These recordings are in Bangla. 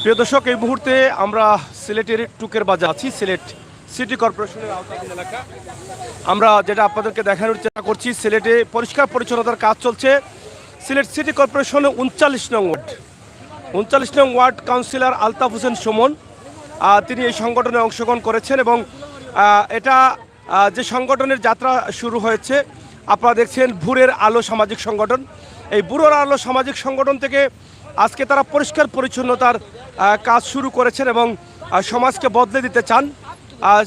প্রিয় দর্শক, এই মুহূর্তে আমরা সিলেটের টুকের বাজার আছি। সিলেট সিটি কর্পোরেশনের আওতাধীন এলাকা। আমরা যেটা আপনাদেরকে দেখানোর চেষ্টা করছি, সিলেটে পরিষ্কার পরিচ্ছন্নতার কাজ চলছে। সিলেট সিটি কর্পোরেশনের 39 নং ওয়ার্ড কাউন্সিলর আলতাফ হোসেন সুমন তিনি এই সংগঠনে অংশগ্রহণ করেছেন এবং এটা যে সংগঠনের যাত্রা শুরু হয়েছে, আপনারা দেখছেন ভোরের আলো সামাজিক সংগঠন। এই ভোরের আলো সামাজিক সংগঠন থেকে আজকে তারা পরিষ্কার পরিচ্ছন্নতার কাজ শুরু করেছেন এবং সমাজকে বদলে দিতে চান।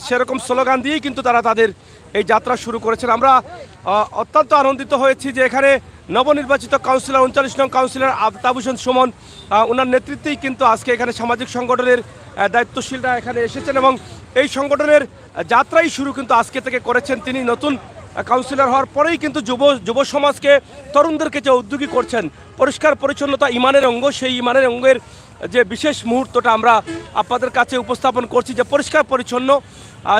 সেরকম স্লোগান দিয়েই কিন্তু তারা তাদের এই যাত্রা শুরু করেছেন। আমরা অত্যন্ত আনন্দিত হয়েছি যে এখানে নবনির্বাচিত কাউন্সিলর 39 নং কাউন্সিলর আলতাফ হোসেন সুমন, ওনার নেতৃত্বেই কিন্তু আজকে এখানে সামাজিক সংগঠনের দায়িত্বশীলরা এখানে এসেছেন এবং এই সংগঠনের যাত্রাই শুরু কিন্তু আজকে থেকে করেছেন তিনি। নতুন কাউন্সিলর হওয়ার পরেই কিন্তু যুব সমাজকে, তরুণদেরকে যে উদ্যোগী করছেন, পরিষ্কার পরিচ্ছন্নতা ইমানের অঙ্গ, সেই ইমানের অঙ্গের যে বিশেষ মুহূর্তটা আমরা আপনাদের কাছে উপস্থাপন করছি, যে পরিষ্কার পরিচ্ছন্ন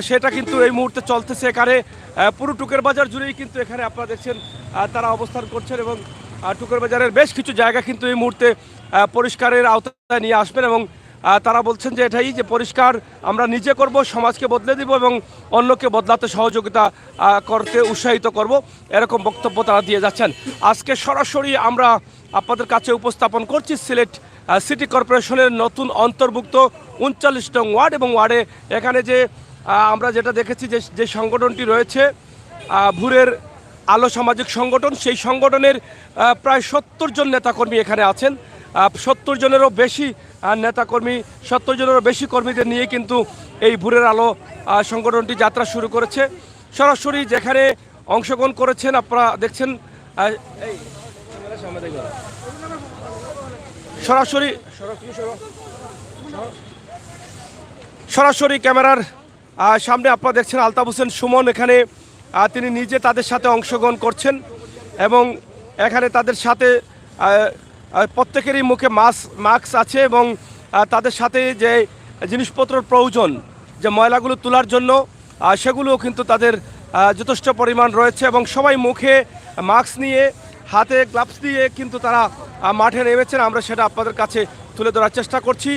সেটা কিন্তু এই মুহূর্তে চলতেছে এখানে। পুরো টুকের বাজার জুড়েই কিন্তু এখানে আপনারা দেখছেন তারা অবস্থান করছেন এবং টুকের বাজারের বেশ কিছু জায়গা কিন্তু এই মুহূর্তে পরিষ্কারের আওতায় নিয়ে আসবেন এবং তারা বলছেন যে এটাই যে পরিষ্কার আমরা নিজে করব, সমাজকে বদলে দিব এবং অন্যকে বদলাতে সহযোগিতা করতে উৎসাহিত করব, এরকম বক্তব্য তারা দিয়ে যাচ্ছেন। আজকে সরাসরি আমরা আপনাদের কাছে উপস্থাপন করছি সিলেট সিটি কর্পোরেশনের নতুন অন্তর্ভুক্ত 39 নং ওয়ার্ড এবং ওয়ার্ডে এখানে যে আমরা যেটা দেখেছি যে সংগঠনটি রয়েছে ভোরের আলো সামাজিক সংগঠন, সেই সংগঠনের প্রায় 70 জন নেতাকর্মী এখানে আছেন। 70 জনেরও বেশি নেতাকর্মী, 70 জনেরও বেশি কর্মীদের নিয়ে কিন্তু এই ভোরের আলো সংগঠনটি যাত্রা শুরু করেছে। সরাসরি যেখানে অংশগ্রহণ করেছেন আপনারা দেখছেন, সরাসরি ক্যামেরার সামনে আপনারা দেখছেন আলতাফ হোসেন সুমন এখানে তিনি নিজে তাদের সাথে অংশগ্রহণ করছেন এবং এখানে তাদের সাথে প্রত্যেকেরই মুখে মাস্ক আছে এবং তাদের সাথে যে জিনিসপত্র প্রয়োজন, যে ময়লাগুলো তোলার জন্য, সেগুলোও কিন্তু তাদের যথেষ্ট পরিমাণ রয়েছে এবং সবাই মুখে মাস্ক নিয়ে, হাতে গ্লাভস দিয়ে কিন্তু তারা মাঠে নেমেছেন। আমরা সেটা আপনাদের কাছে তুলে ধরার চেষ্টা করছি।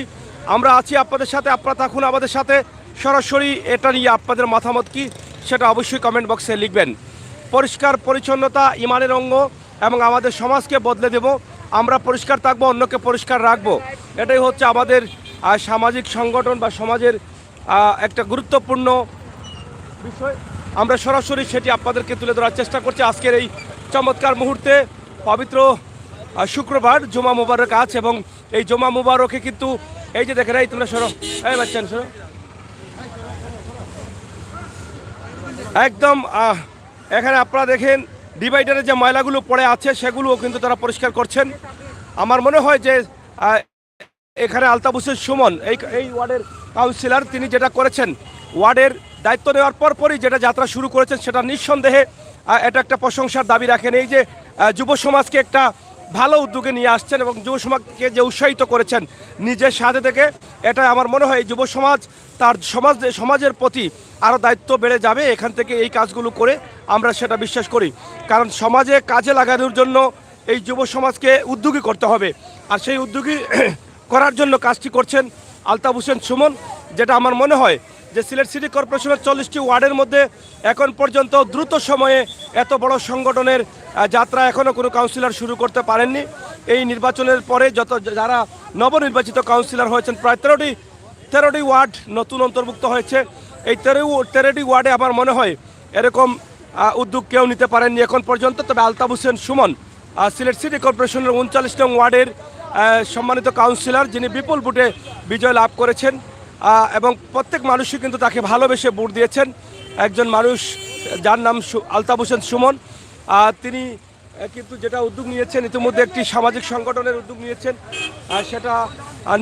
আমরা আছি আপনাদের সাথে, আপনারা থাকুন আমাদের সাথে। সরাসরি এটা নিয়ে আপনাদের মতামত কি সেটা অবশ্যই কমেন্ট বক্সে লিখবেন। পরিষ্কার পরিচ্ছন্নতা ইমানের অঙ্গ এবং আমাদের সমাজকে বদলে দেব, আমরা পরিষ্কার থাকবো, অন্যকে পরিষ্কার রাখবো, এটাই হচ্ছে আমাদের সামাজিক সংগঠন বা সমাজের একটা গুরুত্বপূর্ণ বিষয়। আমরা সরাসরি সেটি আপনাদেরকে তুলে ধরার চেষ্টা করছি আজকের এই চমৎকার মুহূর্তে। পবিত্র শুক্রবার, জুমা মুবারক আজ এবং এই জুমা মুবারকে কিন্তু এই যে দেখেন, এই তোমরা সরো, এই বাচ্চান সরো, একদম এখানে আপনারা দেখেন ডিভাইডারে যে ময়লাগুলো পড়ে আছে সেগুলোও কিন্তু তারা পরিষ্কার করছেন। আমার মনে হয় যে এখানে আলতাফ হোসেন সুমন এই ওয়ার্ডের কাউন্সিলর, তিনি যেটা করেছেন, ওয়ার্ডের দায়িত্ব নেওয়ার পরপরই যেটা যাত্রা শুরু করেছেন, সেটা নিঃসন্দেহে এটা একটা প্রশংসার দাবি রাখেন। এই যে যুব সমাজকে একটা ভালো উদ্যোগে নিয়ে আসছেন এবং যুব সমাজকে যে উৎসাহিত করেছেন নিজের সাথে থেকে, এটা আমার মনে হয় যুব সমাজ তার সমাজের প্রতি আরও দায়িত্ব বেড়ে যাবে এখান থেকে এই কাজগুলো করে, আমরা সেটা বিশ্বাস করি। কারণ সমাজে কাজে লাগানোর জন্য এই যুব সমাজকে উদ্যোগী করতে হবে, আর সেই উদ্যোগী করার জন্য কাজটি করছেন আলতাফ হোসেন সুমন। যেটা আমার মনে হয় যে সিলেট সিটি কর্পোরেশনের 40টি ওয়ার্ডের মধ্যে এখন পর্যন্ত দ্রুত সময়ে এত বড় সংগঠনের যাত্রা এখনও কোনো কাউন্সিলর শুরু করতে পারেননি। এই নির্বাচনের পরে যারা নবনির্বাচিত কাউন্সিলর হয়েছেন, প্রায় 13টি ওয়ার্ড নতুন অন্তর্ভুক্ত হয়েছে। এই 13টি ওয়ার্ডে আমার মনে হয় এরকম উদ্যোগ কেউ নিতে পারেননি এখন পর্যন্ত। তবে আলতাফ হোসেন সুমন সিলেট সিটি কর্পোরেশনের 39 নং ওয়ার্ডের সম্মানিত কাউন্সিলর, যিনি বিপুল ভোটে বিজয় লাভ করেছেন এবং প্রত্যেক মানুষই কিন্তু তাকে ভালোবেসে ভোট দিয়েছেন। একজন মানুষ যার নাম আলতাফ হোসেন সুমন, তিনি কিন্তু যেটা উদ্যোগ নিয়েছেন, ইতিমধ্যে একটি সামাজিক সংগঠনের উদ্যোগ নিয়েছেন, সেটা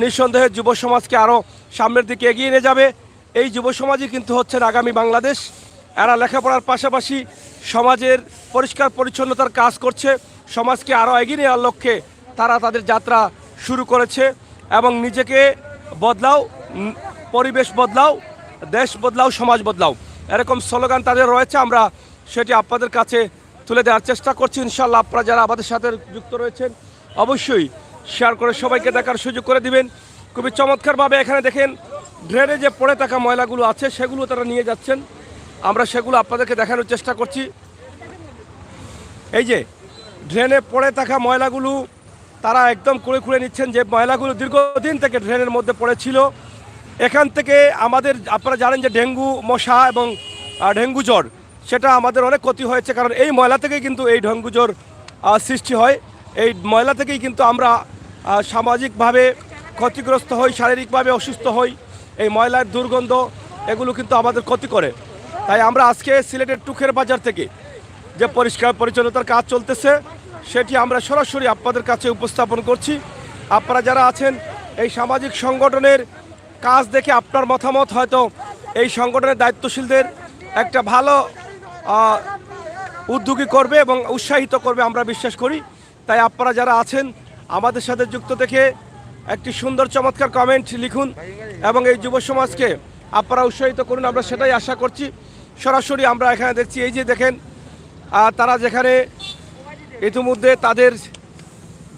নিঃসন্দেহে যুব সমাজকে আরও সামনের দিকে এগিয়ে নিয়ে যাবে। এই যুব সমাজই কিন্তু হচ্ছেন আগামী বাংলাদেশ। এরা লেখাপড়ার পাশাপাশি সমাজের পরিষ্কার পরিচ্ছন্নতার কাজ করছে, সমাজকে আরও এগিয়ে নেওয়ার লক্ষ্যে তারা তাদের যাত্রা শুরু করেছে এবং নিজেকে বদলাও, পরিবেশ বদলাও, দেশ বদলাও, সমাজ বদলাও, এরকম স্লোগান তাদের রয়েছে। আমরা সেটি আপনাদের কাছে তুলে দেওয়ার চেষ্টা করছি। ইনশাআল্লাহ আপনারা যারা আমাদের সাথে যুক্ত রয়েছেন অবশ্যই শেয়ার করে সবাইকে দেখার সুযোগ করে দিবেন। খুবই চমৎকারভাবে এখানে দেখেন ড্রেনে যে পড়ে থাকা ময়লাগুলো আছে সেগুলো তারা নিয়ে যাচ্ছেন। আমরা সেগুলো আপনাদেরকে দেখানোর চেষ্টা করছি। এই যে ড্রেনে পড়ে থাকা ময়লাগুলো তারা একদম কুড়ে কুড়ে নিচ্ছেন, যে ময়লাগুলো দীর্ঘদিন থেকে ড্রেনের মধ্যে পড়েছিল। এখান থেকে আমাদের আপনারা জানেন যে ডেঙ্গু মশা এবং ডেঙ্গু জ্বর সেটা আমাদের অনেক ক্ষতি হয়েছে, কারণ এই ময়লা থেকেই কিন্তু এই ডেঙ্গু জ্বর সৃষ্টি হয়। এই ময়লা থেকেই কিন্তু আমরা সামাজিকভাবে ক্ষতিগ্রস্ত হই, শারীরিকভাবে অসুস্থ হই। এই ময়লার দুর্গন্ধ এগুলো কিন্তু আমাদের ক্ষতি করে। তাই আমরা আজকে সিলেটের টুকের বাজার থেকে যে পরিষ্কার পরিচ্ছন্নতার কাজ চলতেছে সেটি আমরা সরাসরি আপনাদের কাছে উপস্থাপন করছি। আপনারা যারা আছেন এই সামাজিক সংগঠনের কাজ দেখে আপনার মতামত হয়তো এই সংগঠনের দায়িত্বশীলদের একটা ভালো উদ্যোগী করবে এবং উৎসাহিত করবে আমরা বিশ্বাস করি। তাই আপনারা যারা আছেন আমাদের সাথে যুক্ত থেকে একটি সুন্দর চমৎকার কমেন্ট লিখুন এবং এই যুব সমাজকে আপনারা উৎসাহিত করুন, আমরা সেটাই আশা করছি। সরাসরি আমরা এখানে দেখছি, এই যে দেখেন তারা যেখানে ইতিমধ্যে তাদের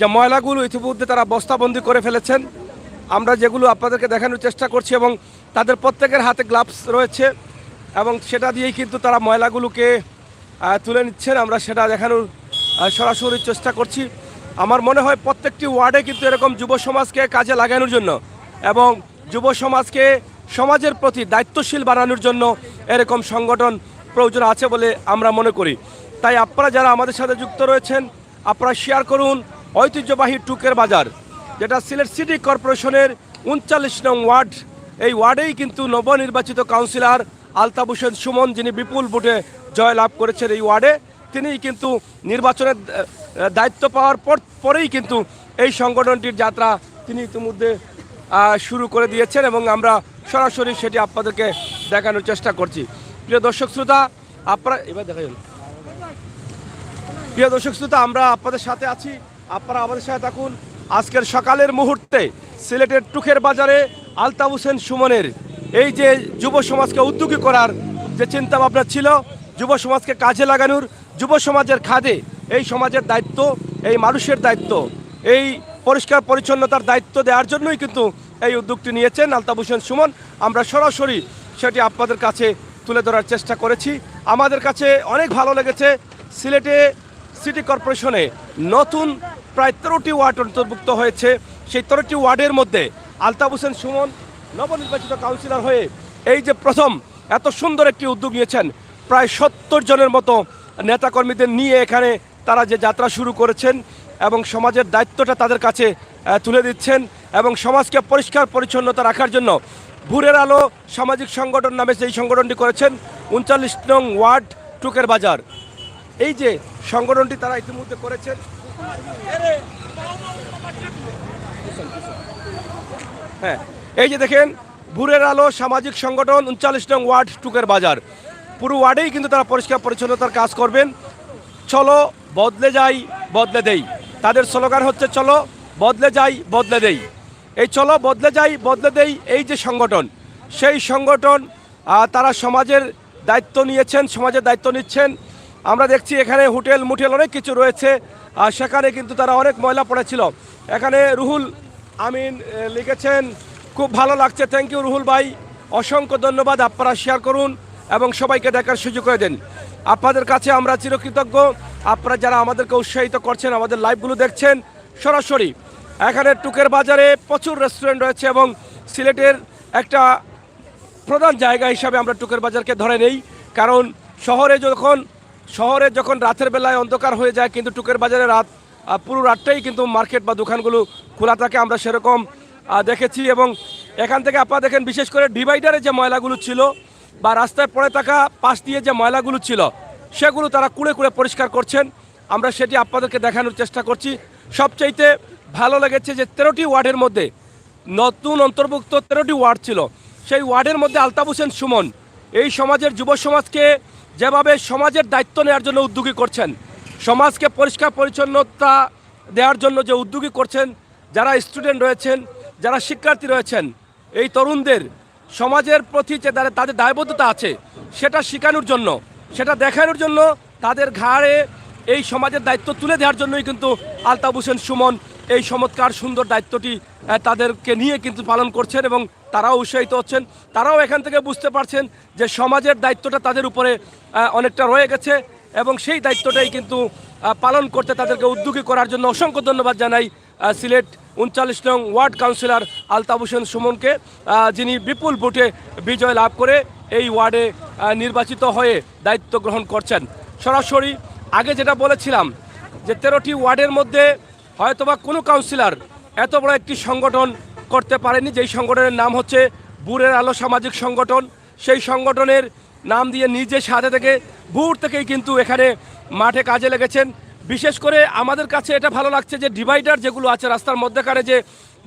যে ময়লাগুলো ইতিমধ্যে তারা বস্তাবন্দি করে ফেলেছেন, আমরা যেগুলো আপনাদেরকে দেখানোর চেষ্টা করছি এবং তাদের প্রত্যেকের হাতে গ্লাভস রয়েছে এবং সেটা দিয়েই কিন্তু তারা ময়লাগুলোকে তুলে নিচ্ছেন। আমরা সেটা দেখানোর সরাসরি চেষ্টা করছি। আমার মনে হয় প্রত্যেকটি ওয়ার্ডে কিন্তু এরকম যুব সমাজকে কাজে লাগানোর জন্য এবং যুব সমাজকে সমাজের প্রতি দায়িত্বশীল বানানোর জন্য এরকম সংগঠন প্রয়োজন আছে বলে আমরা মনে করি। তাই আপনারা যারা আমাদের সাথে যুক্ত রয়েছেন আপনারা শেয়ার করুন ঐতিহ্যবাহী টুকের বাজার, যেটা সিলেট সিটি কর্পোরেশনের 39 নং ওয়ার্ড। এই ওয়ার্ডেই কিন্তু নবনির্বাচিত কাউন্সিলর আলতাফ হোসেন সুমন, যিনি বিপুল ভোটে জয়লাভ করেছেন এই ওয়ার্ডে, তিনিই কিন্তু নির্বাচনের দায়িত্ব পাওয়ার পরেই কিন্তু এই সংগঠনটির যাত্রা তিনি ইতিমধ্যে শুরু করে দিয়েছেন এবং আমরা সরাসরি সেটি আপনাদেরকে দেখানোর চেষ্টা করছি। প্রিয় দর্শক শ্রোতা, আপনারা এবার দেখা যান। প্রিয় দর্শক শ্রোতা, আমরা আপনাদের সাথে আছি, আপনারা আমাদের সাথে থাকুন। আজকের সকালের মুহূর্তে সিলেটের টুকের বাজারে আলতাফ হোসেন সুমনের এই যে যুব সমাজকে উদ্যোগী করার যে চিন্তা ভাবনা ছিল, যুব সমাজকে কাজে লাগানোর, যুব সমাজের খাদে এই সমাজের দায়িত্ব, এই মানুষের দায়িত্ব, এই পরিষ্কার পরিচ্ছন্নতার দায়িত্ব দেওয়ার জন্যই কিন্তু এই উদ্যোগটি নিয়েছেন আলতাফ হোসেন সুমন। আমরা সরাসরি সেটি আপনাদের কাছে তুলে ধরার চেষ্টা করেছি। আমাদের কাছে অনেক ভালো লেগেছে। সিলেটে সিটি কর্পোরেশনে নতুন প্রায় 13টি ওয়ার্ড অন্তর্ভুক্ত হয়েছে। সেই 13টি ওয়ার্ডের মধ্যে আলতাফ হোসেন সুমন নবনির্বাচিত কাউন্সিলর হয়ে এই যে প্রথম এত সুন্দর একটি উদ্যোগ নিয়েছেন, প্রায় 70 জনের মতো নেতাকর্মীদের নিয়ে এখানে তারা যে যাত্রা শুরু করেছেন এবং সমাজের দায়িত্বটা তাদের কাছে তুলে দিচ্ছেন এবং সমাজকে পরিষ্কার পরিচ্ছন্নতা রাখার জন্য ভোরের আলো সামাজিক সংগঠন নামে যেই সংগঠনটি করেছেন 39 নং ওয়ার্ড টুকের বাজার, এই যে সংগঠনটি তারা ইতিমধ্যে করেছেন। হ্যাঁ, এই যে দেখেন ভোরের আলো সামাজিক সংগঠন 39 নং ওয়ার্ড টুকের বাজার, পুরো ওয়ার্ডেই কিন্তু তারা পরিষ্কার পরিচ্ছন্নতার কাজ করবেন। চলো বদলে যাই বদলে দেই, তাদের স্লোগান হচ্ছে চলো বদলে যাই বদলে দেই। এই চলো বদলে যাই বদলে দেই এই যে সংগঠন, সেই সংগঠন তারা সমাজের দায়িত্ব নিয়েছেন, সমাজের দায়িত্ব নিচ্ছেন। আমরা দেখছি এখানে হোটেল মুটেল অনেক কিছু রয়েছে, আর সেখানে কিন্তু তারা অনেক ময়লা পড়েছিল। এখানে রুহুল আমিন লিখেছেন, খুব ভালো লাগছে, থ্যাংক ইউ রুহুল ভাই, অসংখ্য ধন্যবাদ। আপনারা শেয়ার করুন এবং সবাইকে দেখার সুযোগ করে দেন। আপনাদের কাছে আমরা চিরকৃতজ্ঞ, আপনারা যারা আমাদেরকে উৎসাহিত করছেন, আমাদের লাইভগুলো দেখছেন সরাসরি। এখানে টুকের বাজারে প্রচুর রেস্টুরেন্ট রয়েছে এবং সিলেটের একটা প্রধান জায়গা হিসাবে আমরা টুকের বাজারকে ধরে নেই, কারণ শহরে যখন রাতের বেলায় অন্ধকার হয়ে যায় কিন্তু টুকের বাজারে পুরো রাতটাই কিন্তু মার্কেট বা দোকানগুলো খোলা থাকে, আমরা সেরকম দেখেছি। এবং এখান থেকে আপনারা দেখেন বিশেষ করে ডিভাইডারে যে ময়লাগুলো ছিল বা রাস্তায় পড়ে থাকা পাশ দিয়ে যে ময়লাগুলো ছিল সেগুলো তারা কুড়ে কুড়ে পরিষ্কার করছেন, আমরা সেটি আপনাদেরকে দেখানোর চেষ্টা করছি। সবচাইতে ভালো লেগেছে যে 13টি ওয়ার্ডের মধ্যে নতুন অন্তর্ভুক্ত 13টি ওয়ার্ড ছিল, সেই ওয়ার্ডের মধ্যে আলতাফ হোসেন সুমন এই সমাজের যুব সমাজকে যেভাবে সমাজের দায়িত্ব নেওয়ার জন্য উদ্যোগী করছেন, সমাজকে পরিষ্কার পরিচ্ছন্নতা দেওয়ার জন্য যে উদ্যোগী করছেন, যারা স্টুডেন্ট রয়েছেন, যারা শিক্ষার্থী রয়েছেন, এই তরুণদের সমাজের প্রতি যে তাদের দায়বদ্ধতা আছে সেটা শেখানোর জন্য, সেটা দেখানোর জন্য তাদের ঘাড়ে এই সমাজের দায়িত্ব তুলে দেওয়ার জন্যই কিন্তু আলতাফ হোসেন সুমন এই চমৎকার সুন্দর দায়িত্বটি তাদেরকে নিয়ে কিন্তু পালন করছেন এবং তারাও উৎসাহিত হচ্ছেন। তারাও এখান থেকে বুঝতে পারছেন যে সমাজের দায়িত্বটা তাদের উপরে অনেকটা রয়ে গেছে এবং সেই দায়িত্বটাই কিন্তু পালন করতে তাদেরকে উদ্যোগী করার জন্য অসংখ্য ধন্যবাদ জানাই সিলেট 39 নং ওয়ার্ড কাউন্সিলর আলতাফ হোসেন সুমনকে, যিনি বিপুল ভোটে বিজয় লাভ করে এই ওয়ার্ডে নির্বাচিত হয়ে দায়িত্ব গ্রহণ করছেন। সরাসরি আগে যেটা বলেছিলাম যে 13টি ওয়ার্ডের মধ্যে হয়তোবা কোনো কাউন্সিলর এত বড় একটি সংগঠন করতে পারেনি, যেই সংগঠনের নাম হচ্ছে ভোরের আলো সামাজিক সংগঠন। সেই সংগঠনের নাম দিয়ে নিজে সাথে থেকে ভোর থেকেই কিন্তু এখানে মাঠে কাজে লেগেছেন। বিশেষ করে আমাদের কাছে এটা ভালো লাগছে যে ডিভাইডার যেগুলো আছে রাস্তার মধ্যেখানে যে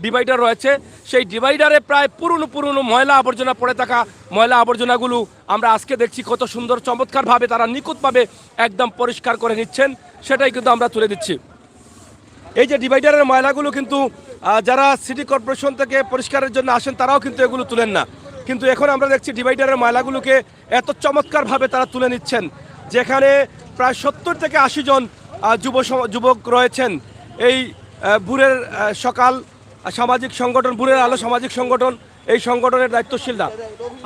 ডিভাইডার রয়েছে, সেই ডিভাইডারে প্রায় পুরনো ময়লা আবর্জনা পড়ে থাকা ময়লা আবর্জনাগুলো আমরা আজকে দেখছি কত সুন্দর চমৎকারভাবে তারা নিখুঁতভাবে একদম পরিষ্কার করে নিচ্ছেন, সেটাই কিন্তু আমরা তুলে দিচ্ছি। এই যে ডিভাইডারের ময়লাগুলো কিন্তু যারা সিটি কর্পোরেশন থেকে পরিষ্কারের জন্য আসেন তারাও কিন্তু এগুলো তুলেন না, কিন্তু এখন আমরা দেখছি ডিভাইডারের ময়লাগুলোকে এত চমৎকারভাবে তারা তুলে নিচ্ছেন, যেখানে প্রায় 70 থেকে 80 জন যুবক রয়েছেন। এই ভোরের সকাল সামাজিক সংগঠন, ভোরের আলো সামাজিক সংগঠন, এই সংগঠনের দায়িত্বশীলরা।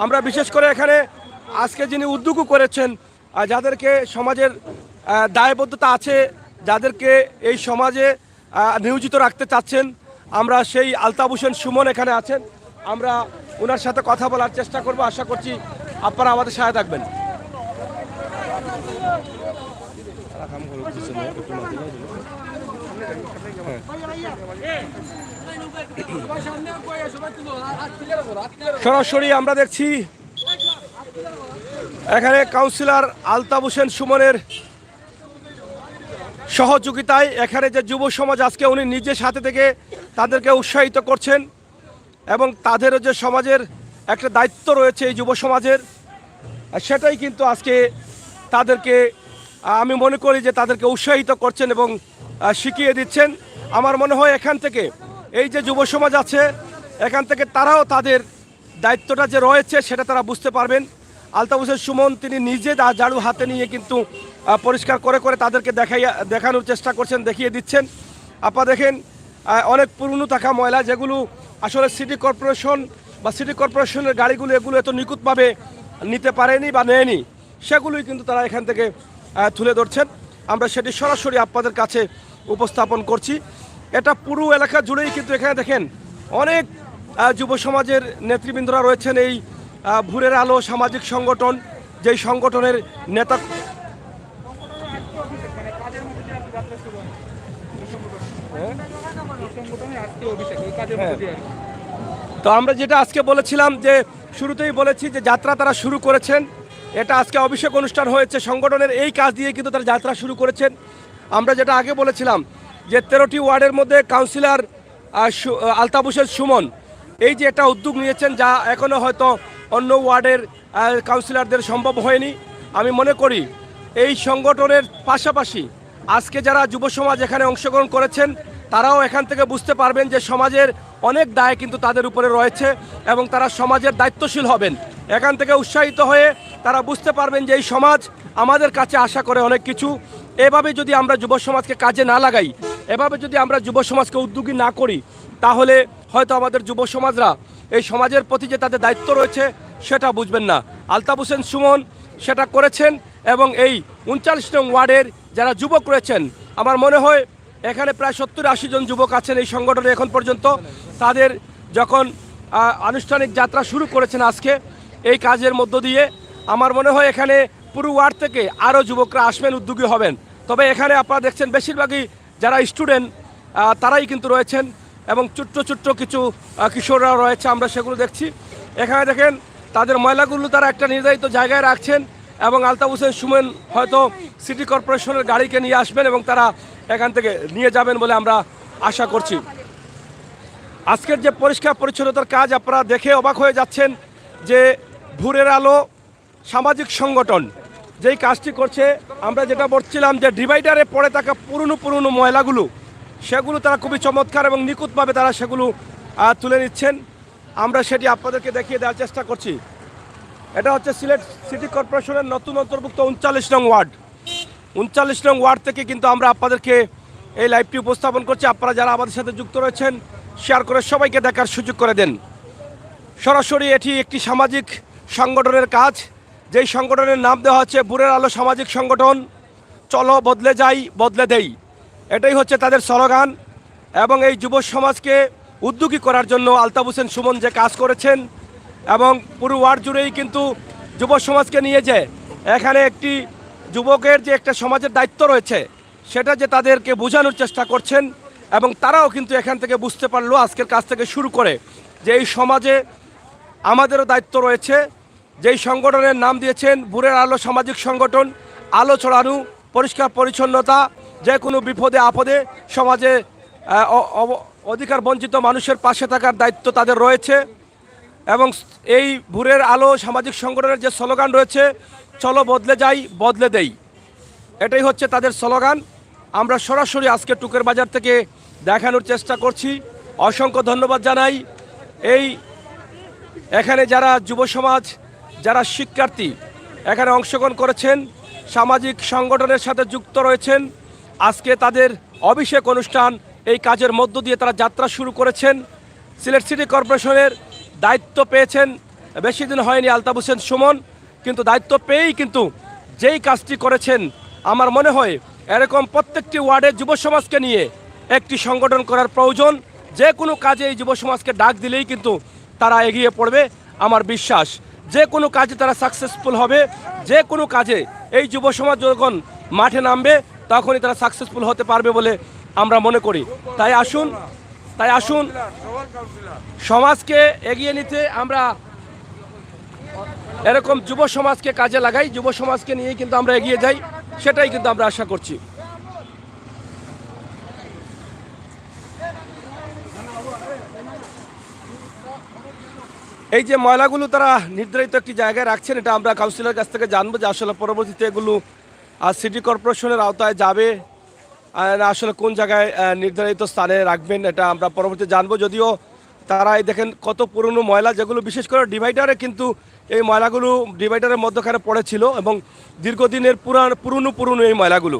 আমরা বিশেষ করে এখানে আজকে যিনি উদ্যোগ করেছেন, যাদেরকে সমাজের দায়বদ্ধতা আছে, যাদেরকে এই সমাজে নিয়োজিত রাখতে চাচ্ছেন, আমরা সেই আলতাফ হোসেন সুমন এখানে আছেন। আমরা ওনার সাথে কথা বলার চেষ্টা করব, আশা করছি আপনারা আমাদের সাথে থাকবেন। সরাসরি আমরা দেখছি এখানে কাউন্সিলর আলতাফ হোসেন সুমনের সহযোগিতায় এখানে যে যুব সমাজ আজকে উনি নিজের সাথে থেকে তাদেরকে উৎসাহিত করছেন এবং তাদেরও যে সমাজের একটা দায়িত্ব রয়েছে এই যুব সমাজের, সেটাই কিন্তু আজকে তাদেরকে আমি মনে করি যে তাদেরকে উৎসাহিত করছেন এবং শিখিয়ে দিচ্ছেন। আমার মনে হয় এখান থেকে এই যে যুব সমাজ আছে এখান থেকে তারাও তাদের দায়িত্বটা যে রয়েছে সেটা তারা বুঝতে পারবেন। আলতাফ হোসেন সুমন তিনি নিজে ঝাড়ু হাতে নিয়ে কিন্তু পরিষ্কার করে তাদেরকে দেখানোর চেষ্টা করছেন, দেখিয়ে দিচ্ছেন। আপনারা দেখেন অনেক পুরনো থাকা ময়লা যেগুলো আসলে সিটি কর্পোরেশন বা সিটি কর্পোরেশনের গাড়িগুলো এগুলো এত নিখুঁতভাবে নিতে পারেনি বা নেয়নি, সেগুলোই কিন্তু তারা এখান থেকে তুলে ধরছেন। আমরা সেটি সরাসরি আপনাদের কাছে উপস্থাপন করছি। এটা পুরো এলাকা জুড়েই কিন্তু এখানে দেখেন অনেক যুব সমাজের নেতৃবৃন্দরা রয়েছেন। এই ভোরের আলো সামাজিক সংগঠন, যেই সংগঠনের নেতা তো আমরা যেটা আজকে বলেছিলাম যে শুরুতেই বলেছি যে যাত্রা তারা শুরু করেছেন, এটা আজকে অভিষেক অনুষ্ঠান হয়েছে সংগঠনের এই কাজ দিয়ে কিন্তু তারা যাত্রা শুরু করেছেন। আমরা যেটা আগে বলেছিলাম যে 13টি ওয়ার্ডের মধ্যে কাউন্সিলর আলতাফ হোসেন সুমন এই যে একটা উদ্যোগ নিয়েছেন, যা এখনও হয়তো অন্য ওয়ার্ডের কাউন্সিলরদের সম্ভব হয়নি। আমি মনে করি এই সংগঠনের পাশাপাশি আজকে যারা যুব সমাজ এখানে অংশগ্রহণ করেছেন তারাও এখান থেকে বুঝতে পারবেন যে সমাজের অনেক দায় কিন্তু তাদের উপরে রয়েছে এবং তারা সমাজের দায়িত্বশীল হবেন। এখান থেকে উৎসাহিত হয়ে তারা বুঝতে পারবেন যে এই সমাজ আমাদের কাছে আশা করে অনেক কিছু। এভাবে যদি আমরা যুব সমাজকে কাজে না লাগাই, এভাবে যদি আমরা যুব সমাজকে উদ্যোগী না করি, তাহলে হয়তো আমাদের যুব সমাজরা এই সমাজের প্রতি যে তাদের দায়িত্ব রয়েছে সেটা বুঝবেন না। আলতাফ হোসেন সুমন সেটা করেছেন এবং এই 39 নং ওয়ার্ডের যারা যুবক রয়েছেন, আমার মনে হয় এখানে প্রায় 70-80 জন যুবক আছেন এই সংগঠনে এখন পর্যন্ত। তাদের যখন আনুষ্ঠানিক যাত্রা শুরু করেছেন আজকে এই কাজের মধ্য দিয়ে, আমার মনে হয় এখানে পুরো ওয়ার্ড থেকে আরও যুবকরা আসবেন, উদ্যোগী হবেন। তবে এখানে আপনারা দেখছেন বেশিরভাগই যারা স্টুডেন্ট তারাই কিন্তু রয়েছেন এবং ছোট্ট কিছু কিশোররাও রয়েছে, আমরা সেগুলো দেখছি। এখানে দেখেন তাদের ময়লাগুলো তারা একটা নির্ধারিত জায়গায় রাখছেন এবং আলতাফ হোসেন সুমন হয়তো সিটি কর্পোরেশনের গাড়িকে নিয়ে আসবেন এবং তারা এখান থেকে নিয়ে যাবেন বলে আমরা আশা করছি। আজকের যে পরিষ্কার পরিচ্ছন্নতার কাজ আপনারা দেখে অবাক হয়ে যাচ্ছেন যে ভোরের আলো সামাজিক সংগঠন যেই কাজটি করছে। আমরা যেটা বলছিলাম যে ডিভাইডারে পড়ে থাকা পুরনো ময়লাগুলো সেগুলো তারা খুবই চমৎকার এবং নিখুঁতভাবে তারা সেগুলো তুলে নিচ্ছেন। আমরা সেটি আপনাদেরকে দেখিয়ে দেওয়ার চেষ্টা করছি। এটা হচ্ছে সিলেট সিটি কর্পোরেশনের নতুন অন্তর্ভুক্ত 39 নং ওয়ার্ড। 39 নং ওয়ার্ড থেকে কিন্তু আমরা আপনাদেরকে এই লাইভটি উপস্থাপন করছি। আপনারা যারা আমাদের সাথে যুক্ত রয়েছেন শেয়ার করে সবাইকে দেখার সুযোগ করে দেন। সরাসরি এটি একটি সামাজিক সংগঠনের কাজ, যেই সংগঠনের নাম দেওয়া হচ্ছে ভোরের আলো সামাজিক সংগঠন। চলো বদলে যাই বদলে দেই, এটাই হচ্ছে তাদের স্লোগান। এবং এই যুব সমাজকে উদ্যোগী করার জন্য আলতাফ হোসেন সুমন যে কাজ করেছেন, এবং পুরো ওয়ার্ড জুড়েই কিন্তু যুব সমাজকে নিয়ে যে এখানে একটি যুবকের যে একটা সমাজের দায়িত্ব রয়েছে সেটা যে তাদেরকে বোঝানোর চেষ্টা করছেন। এবং তারাও কিন্তু এখান থেকে বুঝতে পারলো আজকের কাজ থেকে শুরু করে যে এই সমাজে আমাদেরও দায়িত্ব রয়েছে। যেই সংগঠনের নাম দিয়েছেন ভোরের আলো সামাজিক সংগঠন, আলো ছড়ানো, পরিষ্কার পরিচ্ছন্নতা, যে কোনো বিপদে আপদে সমাজে অধিকার বঞ্চিত মানুষের পাশে থাকার দায়িত্ব তাদের রয়েছে। এবং এই ভোরের আলো সামাজিক সংগঠনের যে স্লোগান রয়েছে, চলো বদলে যাই বদলে দেই, এটাই হচ্ছে তাদের স্লোগান। আমরা সরাসরি আজকে টুকের বাজার থেকে দেখানোর চেষ্টা করছি। অসংখ্য ধন্যবাদ জানাই এই এখানে যারা যুব সমাজ, যারা শিক্ষার্থী এখানে অংশগ্রহণ করেছেন, সামাজিক সংগঠনের সাথে যুক্ত রয়েছেন। আজকে তাদের অভিষেক অনুষ্ঠান, এই কাজের মধ্য দিয়ে তারা যাত্রা শুরু করেছেন। সিলেট সিটি কর্পোরেশনের দায়িত্ব পেয়েছেন, বেশি দিন হয়নি আলতাফ হোসেন সুমন, কিন্তু দায়িত্ব পেয়েই কিন্তু যেই কাজটি করেছেন, আমার মনে হয় এরকম প্রত্যেকটি ওয়ার্ডে যুব সমাজকে নিয়ে একটি সংগঠন করার প্রয়োজন। যে কোনো কাজে এই যুব সমাজকে ডাক দিলেই কিন্তু তারা এগিয়ে পড়বে। আমার বিশ্বাস যে কোনো কাজে তারা সাকসেসফুল হবে। যে কোনো কাজে এই যুব সমাজ যখন মাঠে নামবে তখনই তারা সাকসেসফুল হতে পারবে বলে আমরা মনে করি। তাই আসুন সমাজকে এগিয়ে নিতে আমরা এরকম যুব সমাজকে কাজে লাগাই, যুব সমাজকে নিয়েই কিন্তু আমরা এগিয়ে যাই, সেটাই কিন্তু আমরা আশা করছি। এই যে ময়লাগুলো তারা নির্ধারিত একটি জায়গায় রাখছেন, এটা আমরা কাউন্সিলরের কাছ থেকে জানবো যে আসলে পরবর্তীতে এগুলো সিটি কর্পোরেশনের আওতায় যাবে, আসলে কোন জায়গায় নির্ধারিত স্থানে রাখবেন এটা আমরা পরবর্তীতে জানবো। যদিও তারা এই দেখেন কত পুরনো ময়লা, যেগুলো বিশেষ করে ডিভাইডারে কিন্তু এই ময়লাগুলো ডিভাইডারের মধ্যখানে পড়েছিল এবং দীর্ঘদিনের পুরনো এই ময়লাগুলো।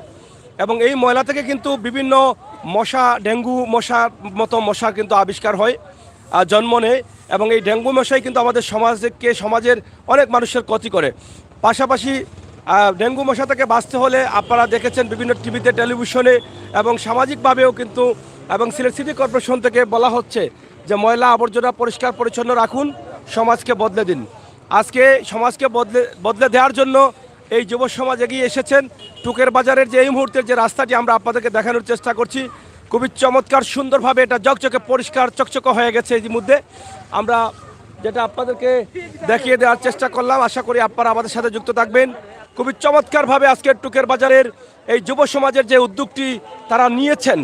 এবং এই ময়লা থেকে কিন্তু বিভিন্ন মশা, ডেঙ্গু মশার মতো মশা কিন্তু আবিষ্কার হয়, জন্ম নেয়। এবং এই ডেঙ্গু মশাই কিন্তু আমাদের সমাজের অনেক মানুষের ক্ষতি করে। পাশাপাশি ডেঙ্গু মশা থেকে বাঁচতে হলে আপনারা দেখেছেন বিভিন্ন টিভিতে, টেলিভিশনে এবং সামাজিকভাবেও কিন্তু, এবং সিলেট সিটি কর্পোরেশন থেকে বলা হচ্ছে যে ময়লা আবর্জনা পরিষ্কার পরিচ্ছন্ন রাখুন, সমাজকে বদলে দিন। আজকে সমাজকে বদলে দেওয়ার জন্য এই যুব সমাজ এগিয়ে এসেছেন। টুকের বাজারের যে এই মুহূর্তের যে রাস্তাটি আমরা আপনাদেরকে দেখানোর চেষ্টা করছি, খুবই চমৎকার সুন্দরভাবে এটা ঝকঝকে পরিষ্কার চকচকে হয়ে গেছে। ইতিমধ্যে আমরা যেটা আপনাদেরকে দেখিয়ে দেওয়ার চেষ্টা করলাম, আশা করি আপনারা আমাদের সাথে যুক্ত থাকবেন। খুবই চমৎকারভাবে আজকের টুকের বাজারের এই যুব সমাজের যে উদ্যোগটি তারা নিয়েছেন,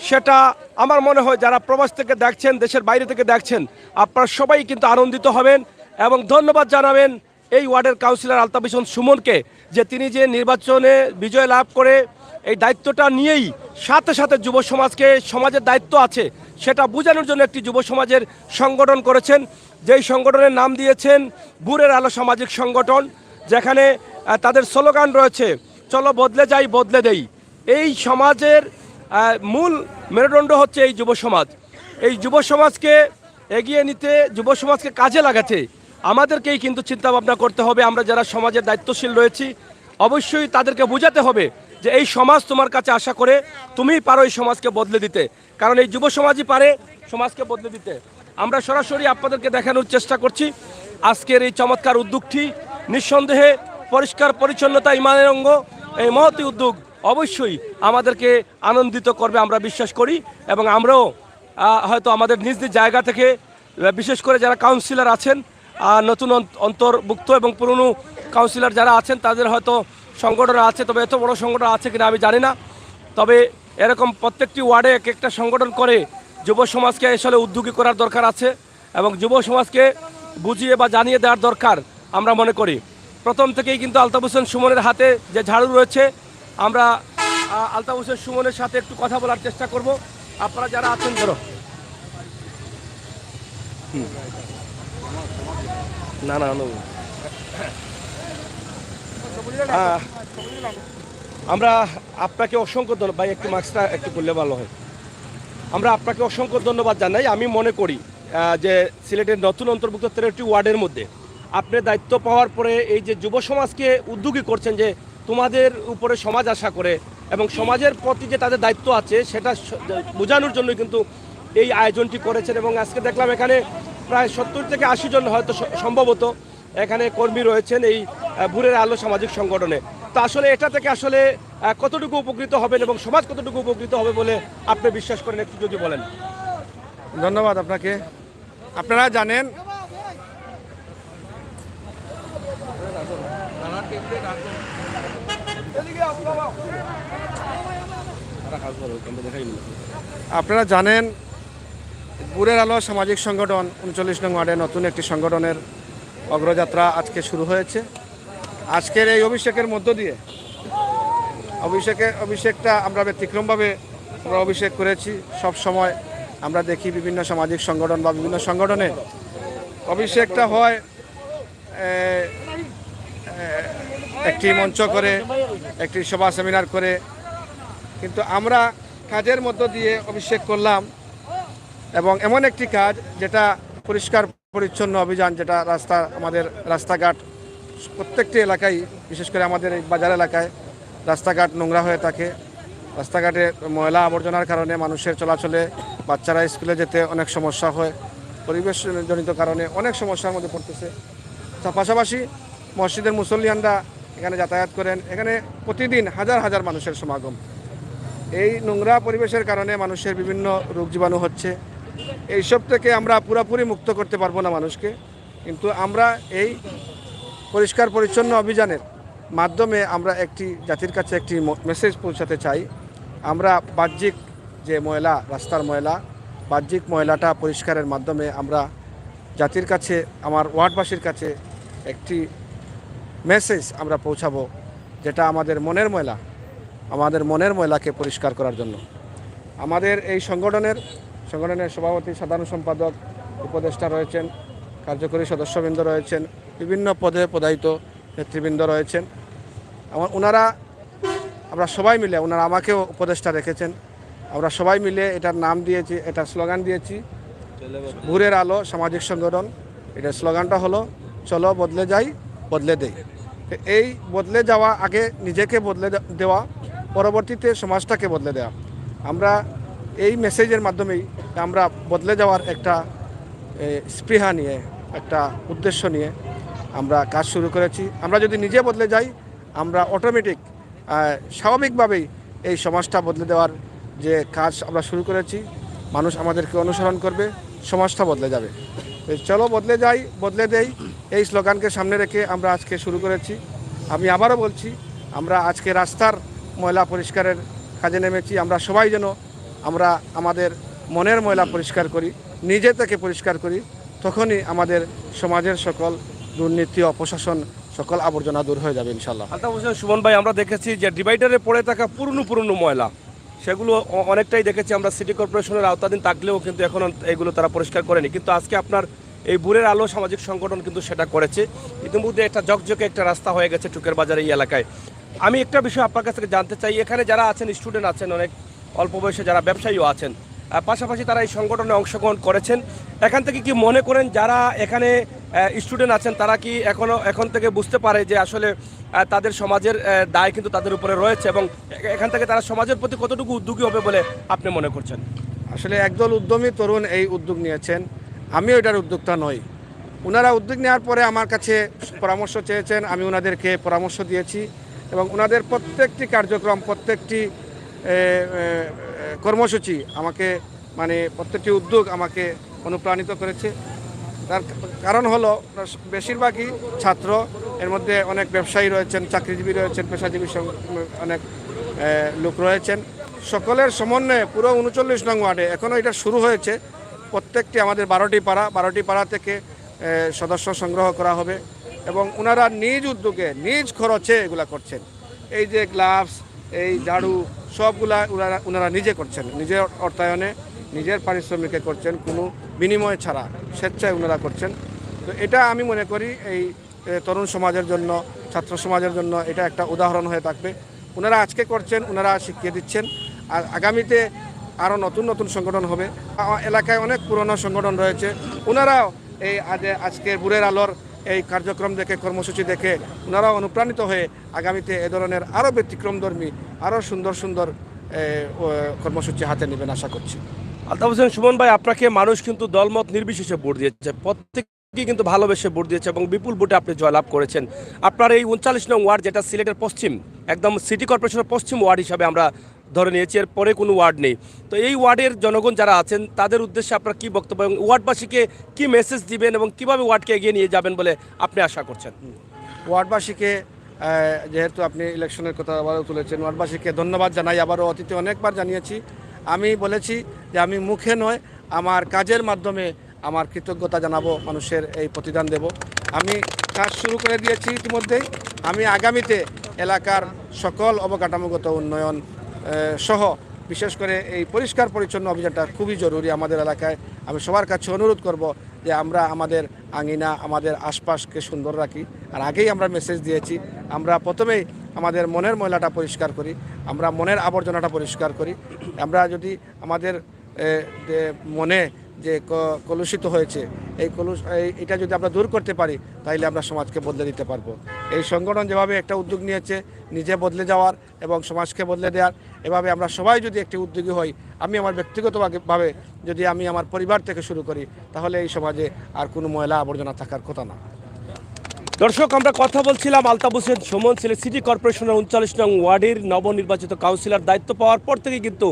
সেটা আমার মনে হয় যারা প্রবাস থেকে দেখছেন, দেশের বাইরে থেকে দেখছেন, আপনারা সবাই কিন্তু আনন্দিত হবেন এবং ধন্যবাদ জানাবেন এই ওয়ার্ডের কাউন্সিলর আলতাফ হোসেন সুমনকে, যে তিনি যে নির্বাচনে বিজয় লাভ করে এই দায়িত্বটা নিয়েই সাথে সাথে যুব সমাজকে, সমাজের দায়িত্ব আছে সেটা বোঝানোর জন্য একটি যুব সমাজের সংগঠন করেছেন, যেই সংগঠনের নাম দিয়েছেন ভোরের আলো সামাজিক সংগঠন, যেখানে তাদের স্লোগান রয়েছে চলো বদলে যাই বদলে দেই। এই সমাজের মূল মেরুদণ্ড হচ্ছে এই যুব সমাজ। এই যুব সমাজকে এগিয়ে নিতে, যুব সমাজকে কাজে লাগাতে আমাদেরকেই কিন্তু চিন্তা ভাবনা করতে হবে। আমরা যারা সমাজের দায়িত্বশীল রয়েছি অবশ্যই তাদেরকে বোঝাতে হবে যে এই সমাজ তোমার কাছে আশা করে, তুমিই পারো এই সমাজকে বদলে দিতে, কারণ এই যুব সমাজই পারে সমাজকে বদলে দিতে। আমরা সরাসরি আপনাদেরকে দেখানোর চেষ্টা করছি আজকের এই চমৎকার উদ্যোগটি। নিঃসন্দেহে পরিষ্কার পরিচ্ছন্নতা ইমানের অঙ্গ, এই মহতি উদ্যোগ অবশ্যই আমাদেরকে আনন্দিত করবে আমরা বিশ্বাস করি। এবং আমরাও হয়তো আমাদের নিজ নিজ জায়গা থেকে, বিশেষ করে যারা কাউন্সিলর আছেন, নতুন অন্তর্ভুক্ত এবং পুরনো কাউন্সিলর যারা আছেন, তাদের হয়তো সংগঠন আছে, তবে এত বড় সংগঠন আছে কিনা আমি জানি না। তবে এরকম প্রত্যেকটি ওয়ার্ডে এক একটা সংগঠন করে যুব সমাজকে আসলে উদ্যোগী করার দরকার আছে এবং যুব সমাজকে বুঝিয়ে বা জানিয়ে দেওয়ার দরকার আমরা মনে করি। প্রথম থেকেই কিন্তু আলতাফ হোসেন সুমনের হাতে যে ঝাড়ু রয়েছে, আমরা আলতাফ হোসেন সুমনের সাথে একটু কথা বলার চেষ্টা করব। আপনারা যারা আছেন ধরো না না আমরা আপনাকে অসংখ্য ধন্যবাদ ভাই, একটু মাস্কটা একটু করলে ভালো হয়। আমরা আপনাকে অসংখ্য ধন্যবাদ জানাই। আমি মনে করি যে সিলেটের নতুন অন্তর্ভুক্ত 13টি ওয়ার্ডের মধ্যে আপনি দায়িত্ব পাওয়ার পরে এই যে যুব সমাজকে উদ্যোগী করছেন যে তোমাদের উপরে সমাজ আশা করে এবং সমাজের প্রতি যে তাদের দায়িত্ব আছে সেটা বোঝানোর জন্য কিন্তু এই আয়োজনটি করেছেন। এবং আজকে দেখলাম এখানে প্রায় 70 থেকে 80 জন হয়তো সম্ভবত এখানে কর্মী রয়েছেন এই ভোরের আলো সামাজিক সংগঠনে। তো আসলে এটা থেকে আসলে কতটুকু উপকৃত হবেন এবং সমাজ কতটুকু উপকৃত হবে বলে আপনি বিশ্বাস করেন, একটু যদি বলেন। ধন্যবাদ আপনাকে। আপনারা জানেন ভোরের আলো সামাজিক সংগঠন 39 নং ওয়ার্ডে নতুন একটি সংগঠনের অগ্রযাত্রা আজকে শুরু হয়েছে। আজকের এই অভিষেকের মধ্য দিয়ে অভিষেকটা আমরা ব্যতিক্রমভাবে আমরা অভিষেক করেছি। সব সময় আমরা দেখি বিভিন্ন সামাজিক সংগঠন বা বিভিন্ন সংগঠনে অভিষেকটা হয় একটি মঞ্চ করে, একটি সভা সেমিনার করে, কিন্তু আমরা কাজের মধ্য দিয়ে অভিষেক করলাম। এবং এমন একটি কাজ যেটা পরিষ্কার পরিচ্ছন্ন অভিযান, যেটা আমাদের রাস্তাঘাট প্রত্যেকটি এলাকায়, বিশেষ করে আমাদের এই বাজার এলাকায় রাস্তাঘাট নোংরা হয়ে থাকে। রাস্তাঘাটে ময়লা আবর্জনার কারণে মানুষের চলাচলে, বাচ্চারা স্কুলে যেতে অনেক সমস্যা হয়, পরিবেশজনিত কারণে অনেক সমস্যার মধ্যে পড়তেছে। তার পাশাপাশি মসজিদের মুসল্লিয়ানরা এখানে যাতায়াত করেন, এখানে প্রতিদিন হাজার হাজার মানুষের সমাগম। এই নোংরা পরিবেশের কারণে মানুষের বিভিন্ন রোগ জীবাণু হচ্ছে। এইসব থেকে আমরা পুরোপুরি মুক্ত করতে পারবো না মানুষকে, কিন্তু আমরা এই পরিষ্কার পরিচ্ছন্ন অভিযানের মাধ্যমে আমরা একটি জাতির কাছে একটি মেসেজ পৌঁছাতে চাই। আমরা বাহ্যিক যে ময়লা, রাস্তার ময়লা, বাহ্যিক ময়লাটা পরিষ্কারের মাধ্যমে আমরা জাতির কাছে, আমার ওয়ার্ডবাসীর কাছে একটি মেসেজ আমরা পৌঁছাবো, যেটা আমাদের মনের ময়লাকে পরিষ্কার করার জন্য। আমাদের এই সংগঠনের সভাপতি, সাধারণ সম্পাদক, উপদেষ্টা রয়েছেন, কার্যকরী সদস্যবৃন্দ রয়েছেন, বিভিন্ন পদে পদায়িত নেতৃবৃন্দ রয়েছেন। আমরা সবাই মিলে, ওনারা আমাকেও উপদেষ্টা রেখেছেন, আমরা সবাই মিলে এটার নাম দিয়েছি, এটার স্লোগান দিয়েছি ভোরের আলো সামাজিক সংগঠন। এটার স্লোগানটা হলো চলো বদলে যাই, বদলে দেই। এই বদলে যাওয়া, আগে নিজেকে বদলে দেওয়া, পরবর্তীতে সমাজটাকে বদলে দেওয়া। আমরা এই মেসেজের মাধ্যমেই আমরা বদলে যাওয়ার একটা স্পৃহা নিয়ে, একটা উদ্দেশ্য নিয়ে আমরা কাজ শুরু করেছি। আমরা যদি নিজে বদলে যাই, আমরা অটোমেটিক স্বাভাবিকভাবেই এই সমাজটা বদলে দেওয়ার যে কাজ আমরা শুরু করেছি, মানুষ আমাদেরকে অনুসরণ করবে, সমাজটা বদলে যাবে। চলো বদলে যাই, বদলে দেই, এই স্লোগানকে সামনে রেখে আমরা আজকে শুরু করেছি। আমি আবারও বলছি, আমরা আজকে রাস্তার ময়লা পরিষ্কারের কাজে নেমেছি। আমরা সবাই যেন আমরা আমাদের মনের ময়লা পরিষ্কার করি, নিজে থেকে পরিষ্কার করি, তখনই আমাদের সমাজের সকল দুর্নীতি, অপশাসন, সকল আবর্জনা দূর হয়ে যাবে ইনশাল্লাহ। আলতাফ হোসেন সুমন ভাই, আমরা দেখেছি যে ডিভাইডারে পড়ে থাকা পুরনো ময়লা, সেগুলো অনেকটাই দেখেছি আমরা সিটি কর্পোরেশনের আওতাধীন থাকলেও কিন্তু এখন এগুলো তারা পরিষ্কার করেনি, কিন্তু আজকে আপনার এই ভোরের আলো সামাজিক সংগঠন কিন্তু সেটা করেছে। ইতিমধ্যে একটা ঝকঝকে একটা রাস্তা হয়ে গেছে টুকের বাজার এই এলাকায়। আমি একটা বিষয় আপনার কাছ থেকে জানতে চাই, এখানে যারা আছেন, স্টুডেন্ট আছেন, অনেক অল্প বয়সে যারা ব্যবসায়ীও আছেন, পাশাপাশি তারা এই সংগঠনে অংশগ্রহণ করেছেন। এখান থেকে কি মনে করেন যারা এখানে স্টুডেন্ট আছেন তারা কি এখন থেকে বুঝতে পারে যে আসলে তাদের সমাজের দায় কিন্তু তাদের উপরে রয়েছে, এবং এখান থেকে তারা সমাজের প্রতি কতটুকু উদ্যোগী হবে বলে আপনি মনে করছেন? আসলে একদল উদ্যমী তরুণ এই উদ্যোগ নিয়েছেন, আমিও এটার উদ্যোক্তা নই। ওনারা উদ্যোগ নেওয়ার পরে আমার কাছে পরামর্শ চেয়েছেন, আমি ওনাদেরকে পরামর্শ দিয়েছি, এবং ওনাদের প্রত্যেকটি কার্যক্রম, প্রত্যেকটি কর্মসূচি আমাকে, প্রত্যেকটি উদ্যোগ আমাকে অনুপ্রাণিত করেছে। তার কারণ হলো বেশিরভাগই ছাত্র, এর মধ্যে অনেক ব্যবসায়ী রয়েছেন, চাকরিজীবী রয়েছেন, পেশাজীবী অনেক লোক রয়েছেন। সকলের সমন্বয়ে পুরো 39 নং ওয়ার্ডে এখনও এটা শুরু হয়েছে। প্রত্যেকটি আমাদের 12টি পাড়া থেকে সদস্য সংগ্রহ করা হবে, এবং ওনারা নিজ উদ্যোগে, নিজ খরচে এগুলা করছেন। এই যে গ্লাভস, এই ঝাড়ু, সবগুলা ওনারা নিজে করছেন, নিজের অর্থায়নে, নিজের পারিশ্রমিকে করছেন, কোনো বিনিময় ছাড়া স্বেচ্ছায় ওনারা করছেন। তো এটা আমি মনে করি এই তরুণ সমাজের জন্য, ছাত্র সমাজের জন্য এটা একটা উদাহরণ হয়ে থাকবে। ওনারা আজকে করছেন, ওনারা শিখিয়ে দিচ্ছেন। আর আগামীতে আরও নতুন নতুন সংগঠন হবে। এলাকায় অনেক পুরনো সংগঠন রয়েছে, ওনারাও এই আজকে ভোরের আলোর এই কার্যক্রম দেখে, কর্মসূচি দেখে ওনারাও অনুপ্রাণিত হয়ে আগামীতে এ ধরনের আরও ব্যতিক্রমধর্মী, আরও সুন্দর সুন্দর কর্মসূচি হাতে নেবেন আশা করছি। আলতাফ হোসেন সুমন ভাই, আপনাকে মানুষ কিন্তু দলমত নির্বিশেষে ভোট দিয়েছে, প্রত্যেককে কিন্তু ভালোবেসে ভোট দিয়েছে এবং বিপুল ভোটে আপনি জয়লাভ করেছেন। আপনার এই 39 নং ওয়ার্ড, যেটা সিলেটের পশ্চিম একদম সিটি কর্পোরেশনের পশ্চিম ওয়ার্ড হিসাবে আমরা ধরে নিয়েছি, এর পরে কোনো ওয়ার্ড নেই। তো এই ওয়ার্ডের জনগণ যারা আছেন তাদের উদ্দেশ্যে আপনার কি বক্তব্য এবং ওয়ার্ডবাসীকে কি মেসেজ দিবেন এবং কিভাবে ওয়ার্ডকে এগিয়ে নিয়ে যাবেন বলে আপনি আশা করছেন? ওয়ার্ডবাসীকে, যেহেতু আপনি ইলেকশনের কথা আবারও তুলেছেন, ওয়ার্ডবাসীকে ধন্যবাদ জানাই। আবারও অতীতে অনেকবার জানিয়েছি, আমি বলেছি যে আমি মুখে নয়, আমার কাজের মাধ্যমে আমার কৃতজ্ঞতা জানাবো, মানুষের এই প্রতিদান দেব। আমি কাজ শুরু করে দিয়েছি ইতিমধ্যেই। আমি আগামীতে এলাকার সকল অবকাঠামোগত উন্নয়ন সহ বিশেষ করে এই পরিষ্কার পরিচ্ছন্ন অভিযানটা খুবই জরুরি আমাদের এলাকায়। আমি সবার কাছে অনুরোধ করব যে আমরা আমাদের আঙিনা, আমাদের আশপাশকে সুন্দর রাখি। আর আগেই আমরা মেসেজ দিয়েছি, আমরা প্রথমেই আমাদের মনের ময়লাটা পরিষ্কার করি, আমরা মনের আবর্জনাটা পরিষ্কার করি। আমরা যদি আমাদের মনে যে কলুষিত হয়েছে, এটা যদি আমরা দূর করতে পারি, তাহলে আমরা সমাজকে বদলে দিতে পারবো। এই সংগঠন যেভাবে একটা উদ্যোগ নিয়েছে নিজে বদলে যাওয়ার এবং সমাজকে বদলে দেওয়ার, এভাবে আমরা সবাই যদি একটি উদ্যোগী হই, আমি আমার ব্যক্তিগতভাবে যদি আমি আমার পরিবার থেকে শুরু করি, তাহলে এই সমাজে আর কোনো ময়লা আবর্জনা থাকার কথা না। দর্শক, আমরা কথা বলছিলাম আলতাফ হোসেন সুমন, সিলেট সিটি কর্পোরেশনের 39 নং ওয়ার্ডের নবনির্বাচিত কাউন্সিলর। দায়িত্ব পাওয়ার পর থেকে কিন্তু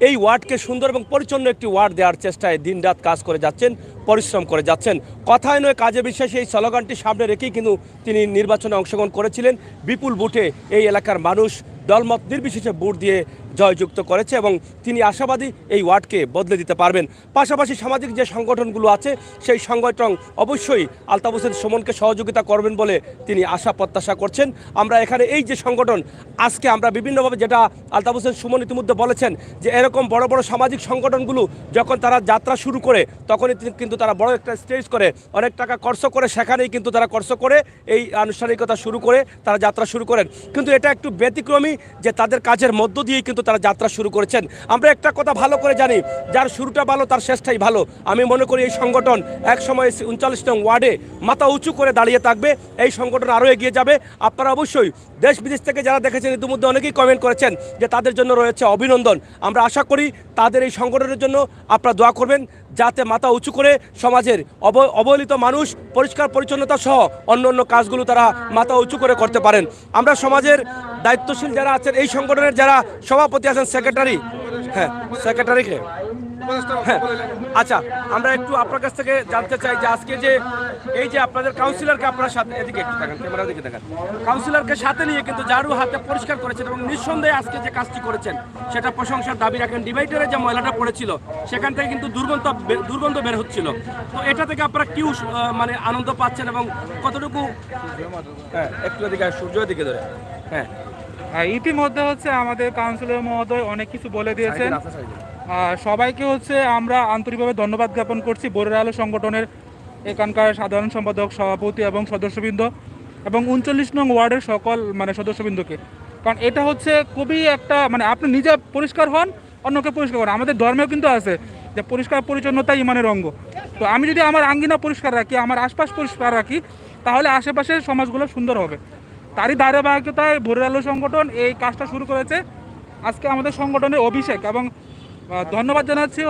এই ওয়ার্ডকে সুন্দর এবং পরিচ্ছন্ন একটি ওয়ার্ড দেওয়ার চেষ্টায় দিনরাত কাজ করে যাচ্ছেন, পরিশ্রম করে যাচ্ছেন। কথায় নয় কাজে বিশ্বাসী এই স্লোগানটি সামনে রেখেই কিন্তু তিনি নির্বাচনে অংশগ্রহণ করেছিলেন। বিপুল ভোটে এই এলাকার মানুষ দলমত নির্বিশেষে ভোট দিয়ে জয়যুক্ত করেছে এবং তিনি আশাবাদী এই ওয়ার্ডকে বদলে দিতে পারবেন। পাশাপাশি সামাজিক যে সংগঠনগুলো আছে সেই সংগঠন অবশ্যই আলতাফ হোসেন সুমনকে সহযোগিতা করবেন বলে তিনি আশা প্রত্যাশা করছেন। আমরা এখানে এই যে সংগঠন, আজকে আমরা বিভিন্নভাবে, যেটা আলতাফ হোসেন সুমন ইতিমধ্যে বলেছেন, যে এরকম বড় বড় সামাজিক সংগঠনগুলো যখন তারা যাত্রা শুরু করে তখনই কিন্তু তারা বড় একটা স্টেজ করে, অনেক টাকা খরচ করে, সেখানেই কিন্তু তারা খরচ করে এই আনুষ্ঠানিকতা শুরু করে তারা যাত্রা শুরু করেন। কিন্তু এটা একটু ব্যতিক্রমী যে তাদের কাজের মধ্য দিয়েই কিন্তু তারা যাত্রা শুরু করেছেন। আমরা একটা কথা ভালো করে জানি, যার শুরুটা ভালো তার শেষটাই ভালো। আমি মনে করি এই সংগঠন এক সময় 39 নং ওয়ার্ডে মাথা উঁচু করে দাঁড়িয়ে থাকবে, এই সংগঠন আরও এগিয়ে যাবে। আপনারা অবশ্যই দেশ বিদেশ থেকে যারা দেখেছেন, ইতিমধ্যে অনেকেই কমেন্ট করেছেন যে তাদের জন্য রয়েছে অভিনন্দন। আমরা আশা করি তাদের এই সংগঠনের জন্য আপনারা দোয়া করবেন, যাতে মাথা উঁচু করে সমাজের অবহেলিত মানুষ পরিষ্কার পরিচ্ছন্নতা সহ অন্য অন্য কাজগুলো তারা মাথা উঁচু করে করতে পারেন। আমরা সমাজের দায়িত্বশীল যারা আছেন, এই সংগঠনের যারা সভাপতি আছেন, সেক্রেটারি, সেক্রেটারিকে আচ্ছা, আমরা একটু আপনার কাছ থেকে জানতে চাই যে আজকে যে এই যে আপনাদের কাউন্সিলরকে আপনার সাথে, এদিকে একটু দেখেন, ক্যামেরার দিকে দেখেন, কাউন্সিলরকে সাথে নিয়ে কিন্তু ঝাড়ু হাতে পরিষ্কার করেছেন এবং নিঃসন্দেহে আজকে যে কাজটি করেছেন সেটা প্রশংসার দাবি রাখেন। ডিভাইডারে যে ময়লাটা পড়েছিল সেখান থেকে কিন্তু দুর্গন্ধ বের হচ্ছিল। তো এটা থেকে আপনারা কি মানে আনন্দ পাচ্ছেন এবং কতটুকু? একটু এদিকে, সূর্যের দিকে ধরে। ইতিমধ্যে আমাদের কাউন্সিলর মহোদয় অনেক কিছু বলে দিয়েছেন। সবাইকে আমরা আন্তরিকভাবে ধন্যবাদ জ্ঞাপন করছি, ভোরের আলো সংগঠনের এখানকার সাধারণ সম্পাদক, সভাপতি এবং সদস্যবৃন্দ এবং 39 নং ওয়ার্ডের সকল সদস্যবৃন্দকে। কারণ এটা খুবই একটা আপনি নিজে পরিষ্কার হন, অন্যকে পরিষ্কার করেন। আমাদের ধর্মেও কিন্তু আছে যে পরিষ্কার পরিচ্ছন্নতা ইমানের অঙ্গ। তো আমি যদি আমার আঙ্গিনা পরিষ্কার রাখি, আমার আশপাশ পরিষ্কার রাখি, তাহলে আশেপাশের সমাজগুলো সুন্দর হবে। তারই ধারাবাহিকতায় ভোরের আলো সংগঠন এই কাজটা শুরু করেছে। আজকে আমাদের সংগঠনের অভিষেক এবং ধন্যবাদ জানাচ্ছি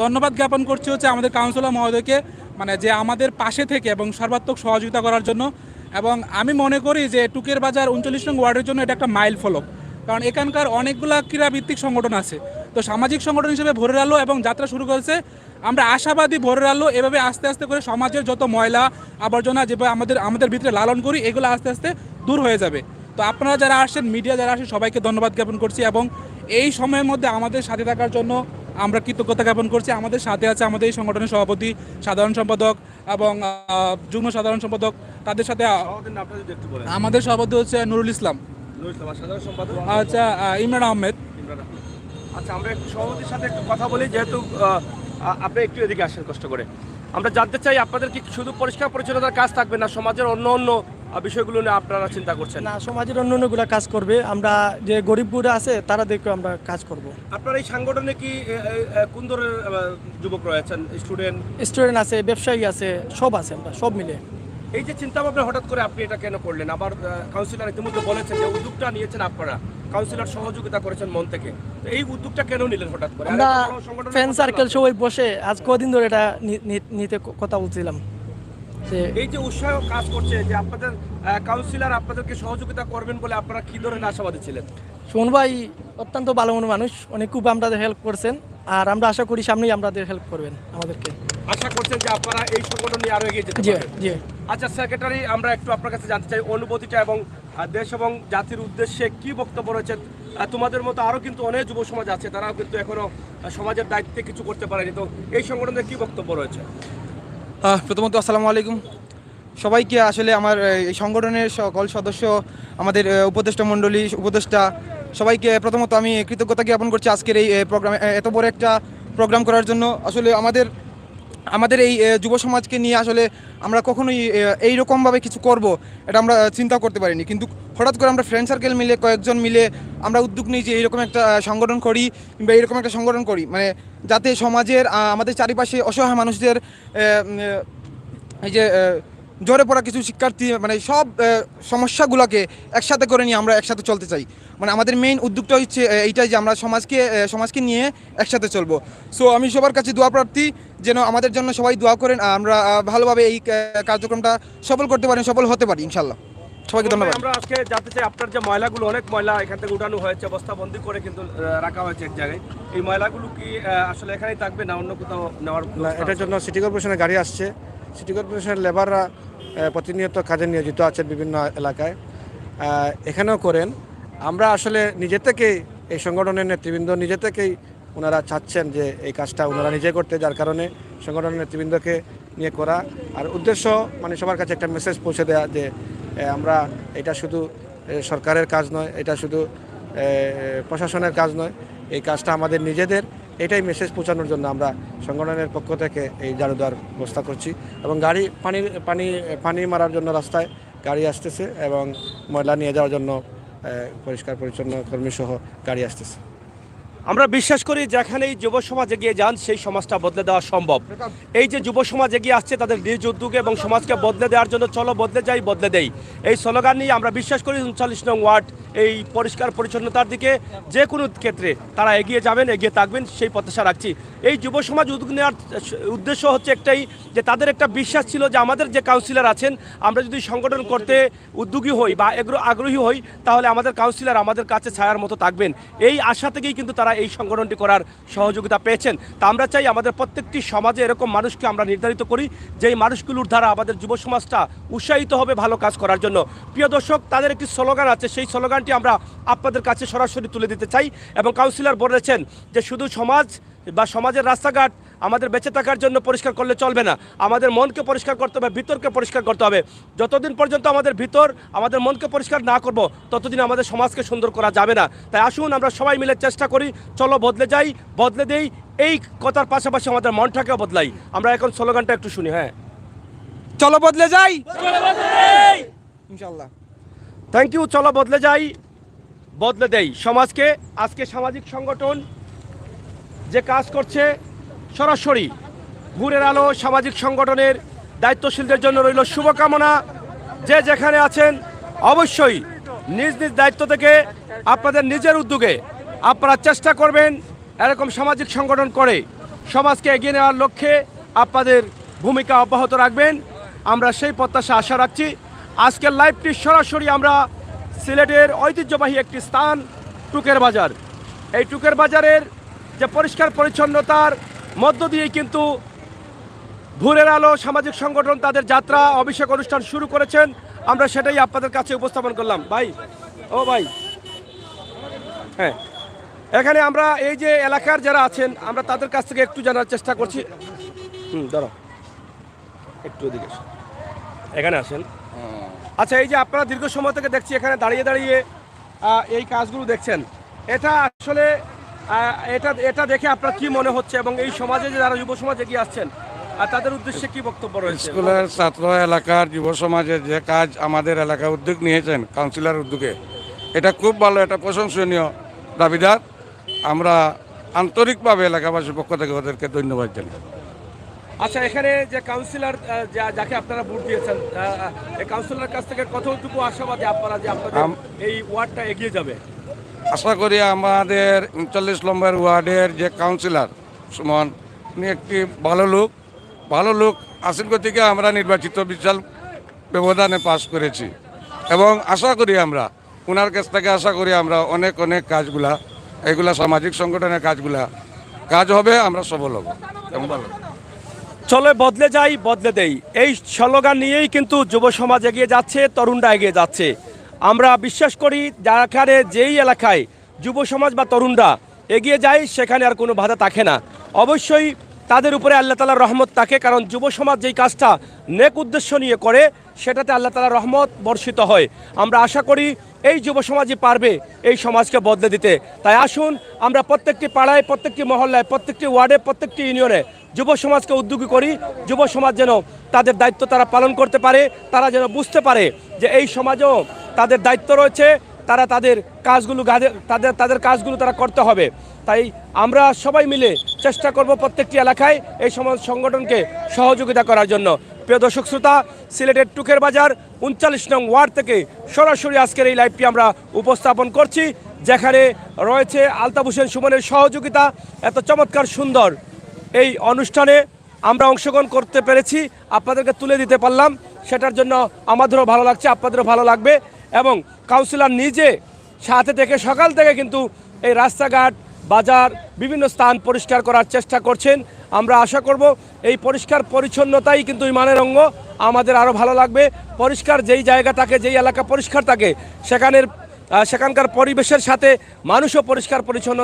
ধন্যবাদ জ্ঞাপন করছি আমাদের কাউন্সিলর মহোদয়কে, যে আমাদের পাশে থেকে এবং সর্বাত্মক সহযোগিতা করার জন্য। এবং আমি মনে করি যে টুকের বাজার 39 নং ওয়ার্ডের জন্য এটা একটা মাইল ফলক, কারণ এখানকার অনেকগুলা ক্রীড়াভিত্তিক সংগঠন আছে। তো সামাজিক সংগঠন হিসেবে ভোরের আলো এবং যাত্রা শুরু করেছে। আমরা আশাবাদী ভোরের আলো এভাবে আস্তে আস্তে করে সমাজের যত ময়লা আবর্জনা যেভাবে আমাদের ভিতরে লালন করি, এগুলো আস্তে আস্তে দূর হয়ে যাবে। তো আপনারা যারা আসছেন, মিডিয়া যারা আসেন, সবাইকে ধন্যবাদ জ্ঞাপন করছি এবং এই সময়ের মধ্যে আমাদের সাথে থাকার জন্য আমরা কৃতজ্ঞতা জ্ঞাপন করছি। আমাদের সাথে আছে আমাদের এই সংগঠনের সভাপতি, সাধারণ সম্পাদক এবং যুগ্ম সাধারণ সম্পাদক। তাদের সাথে আমাদের সভাপতি নুরুল ইসলাম, আচ্ছা ইমরান আহমেদ। আচ্ছা, আমরা একটু সভাপতির সাথে একটু কথা বলি, যেহেতু আপনি একটু এদিকে আসেন কষ্ট করে। আমরা জানতে চাই আপনাদের কি শুধু পরিষ্কার পরিচ্ছন্নতার কাজ থাকবে না, সমাজের অন্য অন্য বিষয়গুলো নিয়ে আপনারা চিন্তা করছেন? না, সমাজের অন্যান্যগুলো কাজ করবে, আমরা যে গরিবগুলো আছে তারা দেখে আমরা কাজ করব। আপনার এই সংগঠনে কি কোন ধরনের যুবক রয়েছেন? স্টুডেন্ট আছে, ব্যবসায়ী আছে, সব আছে, আমরা সব মিলে। এই যে চিন্তা ভাবনা হঠাৎ করে আপনি এটা কেন করলেন? আবার কাউন্সিলর ইতিমধ্যে বলেছেন যে উদ্যোগটা নিয়েছেন আপনারা, কাউন্সিলর সহযোগিতা করেছেন মন থেকে, তো এই উদ্যোগটা কেন নিলেন হঠাৎ করে? আমরা ফ্রেন্ড সার্কেল সবাই বসে আজ কদিন ধরে এটা নিতে কথা বলছিলাম। এই যে উৎসাহ কাজ করছে যে আপনাদের কাউন্সিলর আপনাদেরকে সহযোগিতা করবেন বলে আপনারা কি ধরনের আশাবাদী ছিলেন? সুমন ভাই অত্যন্ত ভালো মনের মানুষ, অনেক খুব আমাদের হেল্প করছেন, আর আমরা আশা করি সামনেই আমাদের হেল্প করবেন আমাদেরকে। আশা করছেন যে আপনারা এই সংগঠন নিয়ে আরো এগিয়ে যেতে জি পারবেন? জি। আচ্ছা সেক্রেটারি, আমরা একটু আপনার কাছে জানতে চাই অনুভূতিটা এবং দেশ এবং জাতির উদ্দেশ্যে কি বক্তব্য রয়েছে? তোমাদের মতো আরো কিন্তু অনেক যুব সমাজ আছে, তারাও কিন্তু এখনো সমাজের দায়িত্বে কিছু করতে পারেনি, তো এই সংগঠনের কি বক্তব্য রয়েছে? প্রথমত আসসালামু আলাইকুম সবাইকে। আসলে আমার এই সংগঠনের সকল সদস্য, আমাদের উপদেষ্টা মণ্ডলী, উপদেষ্টা সবাইকে প্রথমত আমি কৃতজ্ঞতা জ্ঞাপন করছি আজকের এই প্রোগ্রামে, এত বড় একটা প্রোগ্রাম করার জন্য। আসলে আমাদের এই যুব সমাজকে নিয়ে আসলে আমরা কখনোই এইরকমভাবে কিছু করব এটা আমরা চিন্তা করতে পারিনি, কিন্তু হঠাৎ করে আমরা ফ্রেন্ড সার্কেল মিলে কয়েকজন মিলে আমরা উদ্যোগ নিই যে এইরকম একটা সংগঠন করি, কিংবা এইরকম একটা সংগঠন করি মানে যাতে সমাজের আমাদের চারিপাশে অসহায় মানুষদের এই যে জ্বরে পড়া কিছু শিক্ষার্থী মানে সব সমস্যাগুলোকে একসাথে করে নিয়ে আমরা একসাথে চলতে চাই। মানে আমাদের মেইন উদ্যোগটা হচ্ছে এইটাই যে আমরা সমাজকে নিয়ে একসাথে চলবো। সো আমি সবার কাছে দোয়া প্রার্থী যেন আমাদের জন্য সবাই দোয়া করেন, আমরা ভালোভাবে এই কার্যক্রমটা সফল করতে পারি, সফল হতে পারি ইনশাল্লাহ। সবাইকে ধন্যবাদ। আমরা আজকে জানতে চাই আপনার যে ময়লাগুলো, অনেক ময়লা এখান থেকে উঠানো হয়েছে, বস্তাবন্দি করে কিন্তু রাখা হয়েছে এক জায়গায়, এই ময়লাগুলো কি আসলে এখানেই থাকবে না অন্য কোথাও নেওয়ার? এটার জন্য সিটি কর্পোরেশনের গাড়ি আসছে, সিটি কর্পোরেশনের লেবাররা প্রতিনিয়ত কাজে নিয়োজিত আছেন বিভিন্ন এলাকায়, এখানেও করেন। আমরা আসলে নিজে থেকেই এই সংগঠনের নেতৃবৃন্দ নিজে থেকেই ওনারা চাচ্ছেন যে এই কাজটা ওনারা নিজে করতে, যার কারণে সংগঠনের নেতৃবৃন্দকে নিয়ে করা। আর উদ্দেশ্য মানে সবার কাছে একটা মেসেজ পৌঁছে দেওয়া যে আমরা এটা শুধু সরকারের কাজ নয়, এটা শুধু প্রশাসনের কাজ নয়, এই কাজটা আমাদের নিজেদের, এটাই মেসেজ পৌঁছানোর জন্য আমরা সংগঠনের পক্ষ থেকে এই ঝাড়ু দেওয়ার ব্যবস্থা করছি। এবং গাড়ি পানি মারার জন্য রাস্তায় গাড়ি আসতেছে এবং ময়লা নিয়ে যাওয়ার জন্য পরিষ্কার পরিচ্ছন্ন কর্মীসহ গাড়ি আসতেছে। আমরা বিশ্বাস করি যেখানেই যুব সমাজ এগিয়ে যান সেই সমাজটা বদলে দেওয়া সম্ভব। এই যে যুব সমাজ এগিয়ে আসছে তাদের নিজ উদ্যোগে এবং সমাজকে বদলে দেওয়ার জন্য চলো বদলে যাই বদলে দেই, এই স্লোগান নিয়ে আমরা বিশ্বাস করি 39 নং ওয়ার্ড এই পরিষ্কার পরিচ্ছন্নতার দিকে যে কোনো ক্ষেত্রে তারা এগিয়ে যাবেন, এগিয়ে থাকবেন, সেই প্রত্যাশা রাখছি। এই যুব সমাজ উদ্যোগ নেওয়ার উদ্দেশ্য হচ্ছে একটাই, যে তাদের একটা বিশ্বাস ছিল যে আমাদের যে কাউন্সিলর আছেন, আমরা যদি সংগঠন করতে উদ্যোগী হই বা আগ্রহী হই তাহলে আমাদের কাউন্সিলর আমাদের কাছে ছায়ার মতো থাকবেন। এই আশা থেকেই কিন্তু তারা এই সংগঠনটি করার সহযোগিতা পেয়েছেন। তা আমরা চাই আমাদের প্রত্যেকটি সমাজে এরকম মানুষকে আমরা নির্ধারিত করি যেই মানুষগুলোর দ্বারা আমাদের যুব সমাজটা উৎসাহিত হবে ভালো কাজ করার জন্য। প্রিয় দর্শক, তাদের একটি স্লোগান আছে, সেই স্লোগানটি আমরা আপনাদের কাছে সরাসরি তুলে দিতে চাই। এবং কাউন্সিলর বলেছেন যে শুধু সমাজ বা সমাজের রাস্তাঘাট আমাদের বেঁচে থাকার জন্য পরিষ্কার করলে চলবে না, আমাদের মনকে পরিষ্কার করতে হবে, ভিতরকে পরিষ্কার করতে হবে। যতদিন পর্যন্ত আমাদের ভিতর আমাদের মনকে পরিষ্কার না করব ততদিন আমাদের সমাজকে সুন্দর করা যাবে না। তাই আসুন আমরা সবাই মিলে চেষ্টা করি, চলো বদলে যাই বদলে দেই, এই কথার পাশাপাশি আমাদের মনটাকেও বদলাই। আমরা এখন স্লোগানটা একটু শুনি। হ্যাঁ, চলো বদলে যাই ইনশাল্লাহ। Thank you. চলো বদলে যাই বদলে দেই সমাজকে। আজকে সামাজিক সংগঠন যে কাজ করছে সরাসরি ভোরের আলো সামাজিক সংগঠনের দায়িত্বশীলদের জন্য রইল শুভকামনা। যে যেখানে আছেন অবশ্যই নিজ নিজ দায়িত্ব থেকে আপনাদের নিজের উদ্যোগে আপনারা চেষ্টা করবেন এরকম সামাজিক সংগঠন করে সমাজকে এগিয়ে নেওয়ার লক্ষ্যে আপনাদের ভূমিকা অব্যাহত রাখবেন। আমরা সেই প্রত্যাশা আশা রাখছি। আজকের লাইভটি সরাসরি আমরা সিলেটের ঐতিহ্যবাহী একটি স্থান টুকের বাজার, এই টুকের বাজারের যে পরিষ্কার পরিচ্ছন্নতার মধ্য দিয়েই কিন্তু ভোরের আলো সামাজিক সংগঠন তাদের যাত্রা অভিষেক অনুষ্ঠান শুরু করেছেন। আমরা সেটাই আপনাদের কাছে উপস্থাপন করলাম। ভাই, ও ভাই, হ্যাঁ, এখানে আমরা এই যে এলাকার যারা আছেন আমরা তাদের কাছ থেকে একটু জানার চেষ্টা করছি। ধরো একটু ওদিকে এখানে আসেন। আচ্ছা, এই যে আপনারা দীর্ঘ সময় থেকে দেখছি এখানে দাঁড়িয়ে দাঁড়িয়ে এই কাজগুলো দেখছেন, এটা আসলে এটা দেখে আপনার কি মনে হচ্ছে এবং এই সমাজে যে যারা যুব সমাজ এগিয়ে আসছেন আর তাদের উদ্দেশ্যে কি বক্তব্য রয়েছে? স্কুলের ছাত্র এলাকার যুব সমাজের যে কাজ আমাদের এলাকায় উদ্যোগ নিয়েছেন কাউন্সিলর উদ্যোগে, এটা খুব ভালো, এটা প্রশংসনীয় দাবিদার। আমরা আন্তরিকভাবে এলাকাবাসীর পক্ষ থেকে ওদেরকে ধন্যবাদ জানাই। আচ্ছা, এখানে যে কাউন্সিলর যাকে আপনারা ভোট দিয়েছেন, এই কাউন্সিলরের কাছ থেকে কতটুকু আশাবাদী আপনারা যে আপনাদের এই ওয়ার্ডটা এগিয়ে যাবে? আশা করি আমাদের 39 নম্বর ওয়ার্ডের যে কাউন্সিলর সুমন, উনি একটি ভালো লোক আসিল থেকে আমরা নির্বাচিত বিশাল ব্যবধানে পাশ করেছি এবং আশা করি আমরা ওনার কাছ থেকে আমরা অনেক কাজগুলা, এগুলা সামাজিক সংগঠনের কাজ হবে, আমরা সফল হব এবং ভালো। চলে বদলে যাই বদলে দেই, এই স্লোগান নিয়েই কিন্তু যুব সমাজ এগিয়ে যাচ্ছে, তরুণরা এগিয়ে যাচ্ছে। আমরা বিশ্বাস করি যেখানে যেই এলাকায় যুব সমাজ বা তরুণরা এগিয়ে যায় সেখানে আর কোনো বাধা থাকে না। অবশ্যই তাদের উপরে আল্লাহ তাআলার রহমত থাকে, কারণ যুব সমাজ যেই কাজটা নেক উদ্দেশ্য নিয়ে করে সেটাতে আল্লাহ তাআলার রহমত বর্ষিত হয়। আমরা আশা করি এই যুব সমাজই পারবে এই সমাজকে বদলে দিতে। তাই আসুন আমরা প্রত্যেকটি পাড়ায়, প্রত্যেকটি মহল্লায়, প্রত্যেকটি ওয়ার্ডে, প্রত্যেকটি ইউনিয়নে যুব সমাজকে উদ্যোগী করি। যুব সমাজ যেন তাদের দায়িত্ব তারা পালন করতে পারে, তারা যেন বুঝতে পারে যে এই সমাজেও তাদের দায়িত্ব রয়েছে, তারা তাদের কাজগুলো তারা করতে হবে। তাই আমরা সবাই মিলে চেষ্টা করব প্রত্যেকটি এলাকায় এই সমাজ সংগঠনকে সহযোগিতা করার জন্য। প্রিয় দর্শক শ্রোতা, সিলেটের টুকের বাজার 39 নং ওয়ার্ড থেকে সরাসরি আজকের এই লাইভটি আমরা উপস্থাপন করছি, যেখানে রয়েছে আলতাফ হোসেন সুমনের সহযোগিতা। এত চমৎকার সুন্দর এই অনুষ্ঠানে আমরা অংশগ্রহণ করতে পেরেছি, আপনাদেরকে তুলে দিতে পারলাম, সেটার জন্য আমাদেরও ভালো লাগছে, আপনাদেরও ভালো লাগবে। এবং কাউন্সিলর নিজে সাথে থেকে সকাল থেকে কিন্তু এই রাস্তাঘাট, বাজার, বিভিন্ন স্থান পরিষ্কার করার চেষ্টা করছেন। আমরা আশা করব এই পরিষ্কার পরিচ্ছন্নতাই কিন্তু ইমানের অঙ্গ, আমাদের আরও ভালো লাগবে। পরিষ্কার যেই জায়গা থাকে, যেই এলাকা পরিষ্কার থাকে, সেখানকার পরিবেশের সাথে মানুষও পরিষ্কার পরিচ্ছন্ন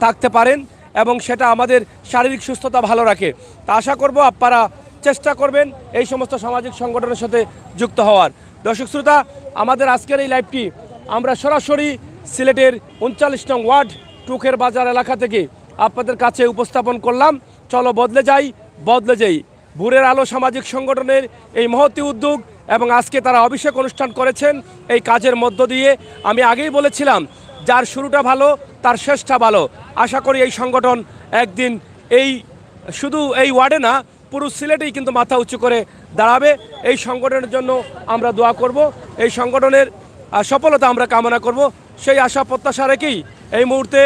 থাকতে পারেন এবং সেটা আমাদের শারীরিক সুস্থতা ভালো রাখে। তা আশা করব আপনারা চেষ্টা করবেন এই সমস্ত সামাজিক সংগঠনের সাথে যুক্ত হওয়ার। দর্শক শ্রোতা, আমাদের আজকের এই লাইভটি আমরা সরাসরি সিলেটের 39 নং ওয়ার্ড টুকের বাজার এলাকা থেকে আপনাদের কাছে উপস্থাপন করলাম। চলো বদলে যাই বদলে যাই, ভোরের আলো সামাজিক সংগঠনের এই মহতী উদ্যোগ এবং আজকে তারা অভিষেক অনুষ্ঠান করেছেন এই কাজের মধ্য দিয়ে। আমি আগেই বলেছিলাম যার শুরুটা ভালো তার শেষটা ভালো। আশা করি এই সংগঠন একদিন শুধু এই ওয়ার্ডে না, পুরো সিলেটেই কিন্তু মাথা উঁচু করে দাঁড়াবে। এই সংগঠনের জন্য আমরা দোয়া করব, এই সংগঠনের সফলতা আমরা কামনা করব। সেই আশা প্রত্যাশা রেখেই এই মুহূর্তে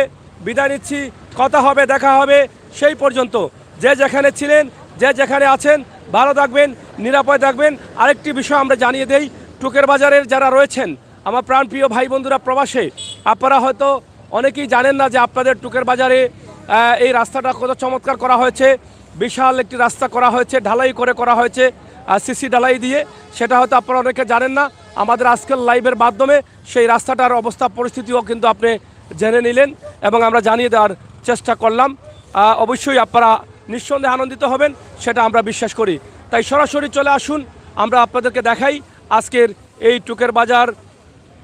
বিদায় নিচ্ছি। কথা হবে, দেখা হবে সেই পর্যন্ত। যে যেখানে ছিলেন, যে যেখানে আছেন, ভালো থাকবেন, নিরাপদ থাকবেন। আরেকটি বিষয় আমরা জানিয়ে দেই, টুকের বাজারের যারা রয়েছেন আমার প্রাণপ্রিয় ভাই বন্ধুরা প্রবাসে, আপনারা হয়তো অনেকেই জানেন না যে আপনাদের টুকের বাজারে এই রাস্তাটা কত চমৎকার করা হয়েছে। বিশাল একটি রাস্তা করা হয়েছে, ঢালাই করা হয়েছে, সিসি ঢালাই দিয়ে। সেটা হয়তো আপনারা অনেকে জানেন না। আমাদের আজকের লাইভের মাধ্যমে সেই রাস্তাটার অবস্থা পরিস্থিতিও কিন্তু আপনি জেনে নিলেন এবং আমরা জানিয়ে দেওয়ার চেষ্টা করলাম। অবশ্যই আপনারা নিঃসন্দেহে আনন্দিত হবেন, সেটা আমরা বিশ্বাস করি। তাই সরাসরি চলে আসুন, আমরা আপনাদেরকে দেখাই আজকের এই টুকের বাজার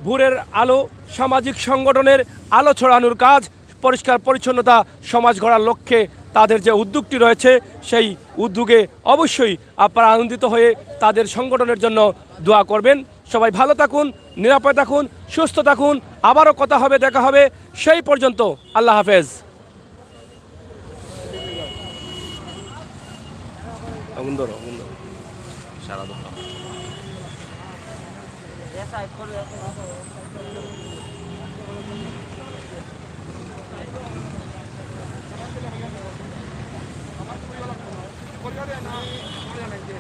ভোরের আলো সামাজিক সংগঠনের আলো ছড়ানোর কাজ, পরিষ্কার পরিচ্ছন্নতা সমাজ গড়ার লক্ষ্যে তাদের যে উদ্যোগটি রয়েছে, সেই উদ্যোগে অবশ্যই আপনারা আনন্দিত হয়ে তাদের সংগঠনের জন্য দোয়া করবেন। সবাই ভালো থাকুন, নিরাপদ থাকুন, সুস্থ থাকুন। আবারও কথা হবে, দেখা হবে সেই পর্যন্ত। আল্লাহ হাফেজ।